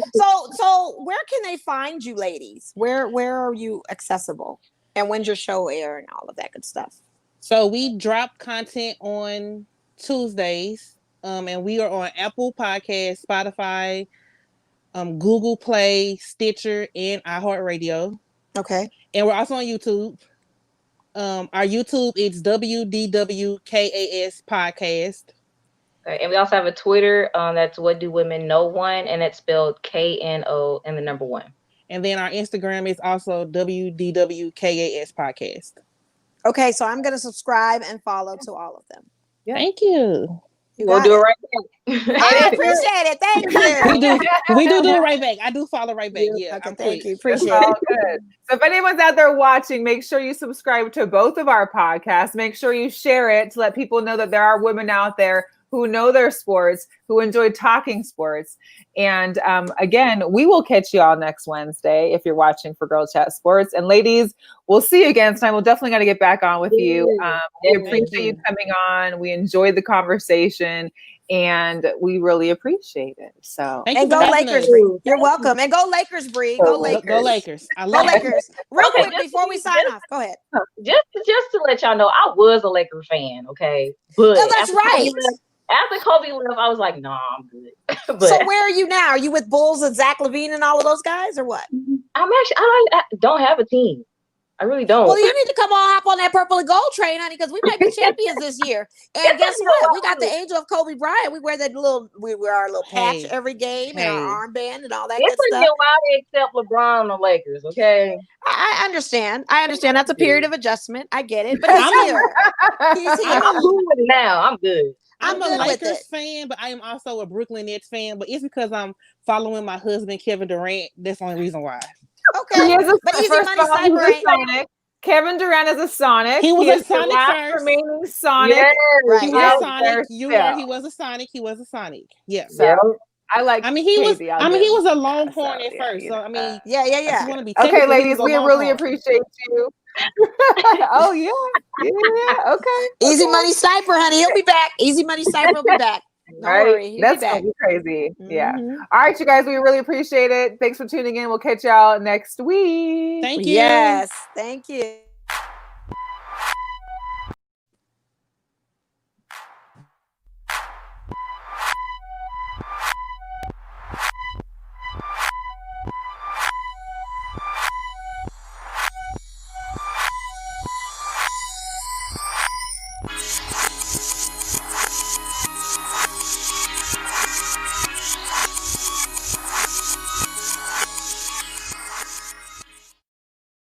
So where can they find you, ladies? Where are you accessible? And when's your show air and all of that good stuff? So we drop content on Tuesdays, and we are on Apple Podcasts, Spotify, Google Play, Stitcher, and iHeartRadio. Okay. And we're also on YouTube. Our YouTube is WDWKAS Podcast. Okay. And we also have a Twitter. That's What Do Women Know One, and it's spelled KNO and the number 1. And then our Instagram is also WDWKAS Podcast. Okay, so I'm going to subscribe and follow to all of them. Yeah. Thank you. We'll do it right back. I appreciate it. Thank you. We do it right back. I do follow right back. Yeah. Okay, thank you. Appreciate it. Good. So if anyone's out there watching, make sure you subscribe to both of our podcasts. Make sure you share it to let people know that there are women out there who know their sports, who enjoy talking sports. And again, we will catch you all next Wednesday if you're watching for Girl Chat Sports. And ladies, we'll see you again tonight. We'll definitely got to get back on with you. We appreciate you coming on. We enjoyed the conversation and we really appreciate it. So and go Lakers, Bre. You're welcome. And go Lakers, Bre. Go Lakers. Go Lakers. I love Lakers. Real quick before we sign off, go ahead. Just to let y'all know, I was a Laker fan, okay? But that's right. After Kobe left, I was like, nah, I'm good. But so where are you now? Are you with Bulls and Zach LaVine and all of those guys or what? I don't have a team. I really don't. Well, you need to come on, hop on that purple and gold train, honey, because we might be champions this year. And guess what? We got the angel of Kobe Bryant. We wear our little patch every game and our armband and all that good stuff. It's pretty except LeBron on the Lakers, okay? I understand. That's a period of adjustment. I get it. But he's here. I'm cool with it now. I'm good. I'm a Lakers fan, but I am also a Brooklyn Nets fan. But it's because I'm following my husband, Kevin Durant. That's the only reason why. Okay. But Easy Money Sniper. Kevin Durant is a Sonic. He was a Sonic first. Remaining Sonic. Yes, right. He was a Sonic. He was a Sonic. He was a Sonic. Yeah. So I like. I mean, he was a Longhorn at first. So I mean, yeah. I just want to be okay, ladies. We really appreciate you. Oh yeah. Okay. Easy Money Sniper, honey. He'll be back. Easy Money Sniper will be back. Don't worry. That's gonna be crazy. Yeah. All right, you guys. We really appreciate it. Thanks for tuning in. We'll catch y'all next week. Thank you. Yes. Thank you.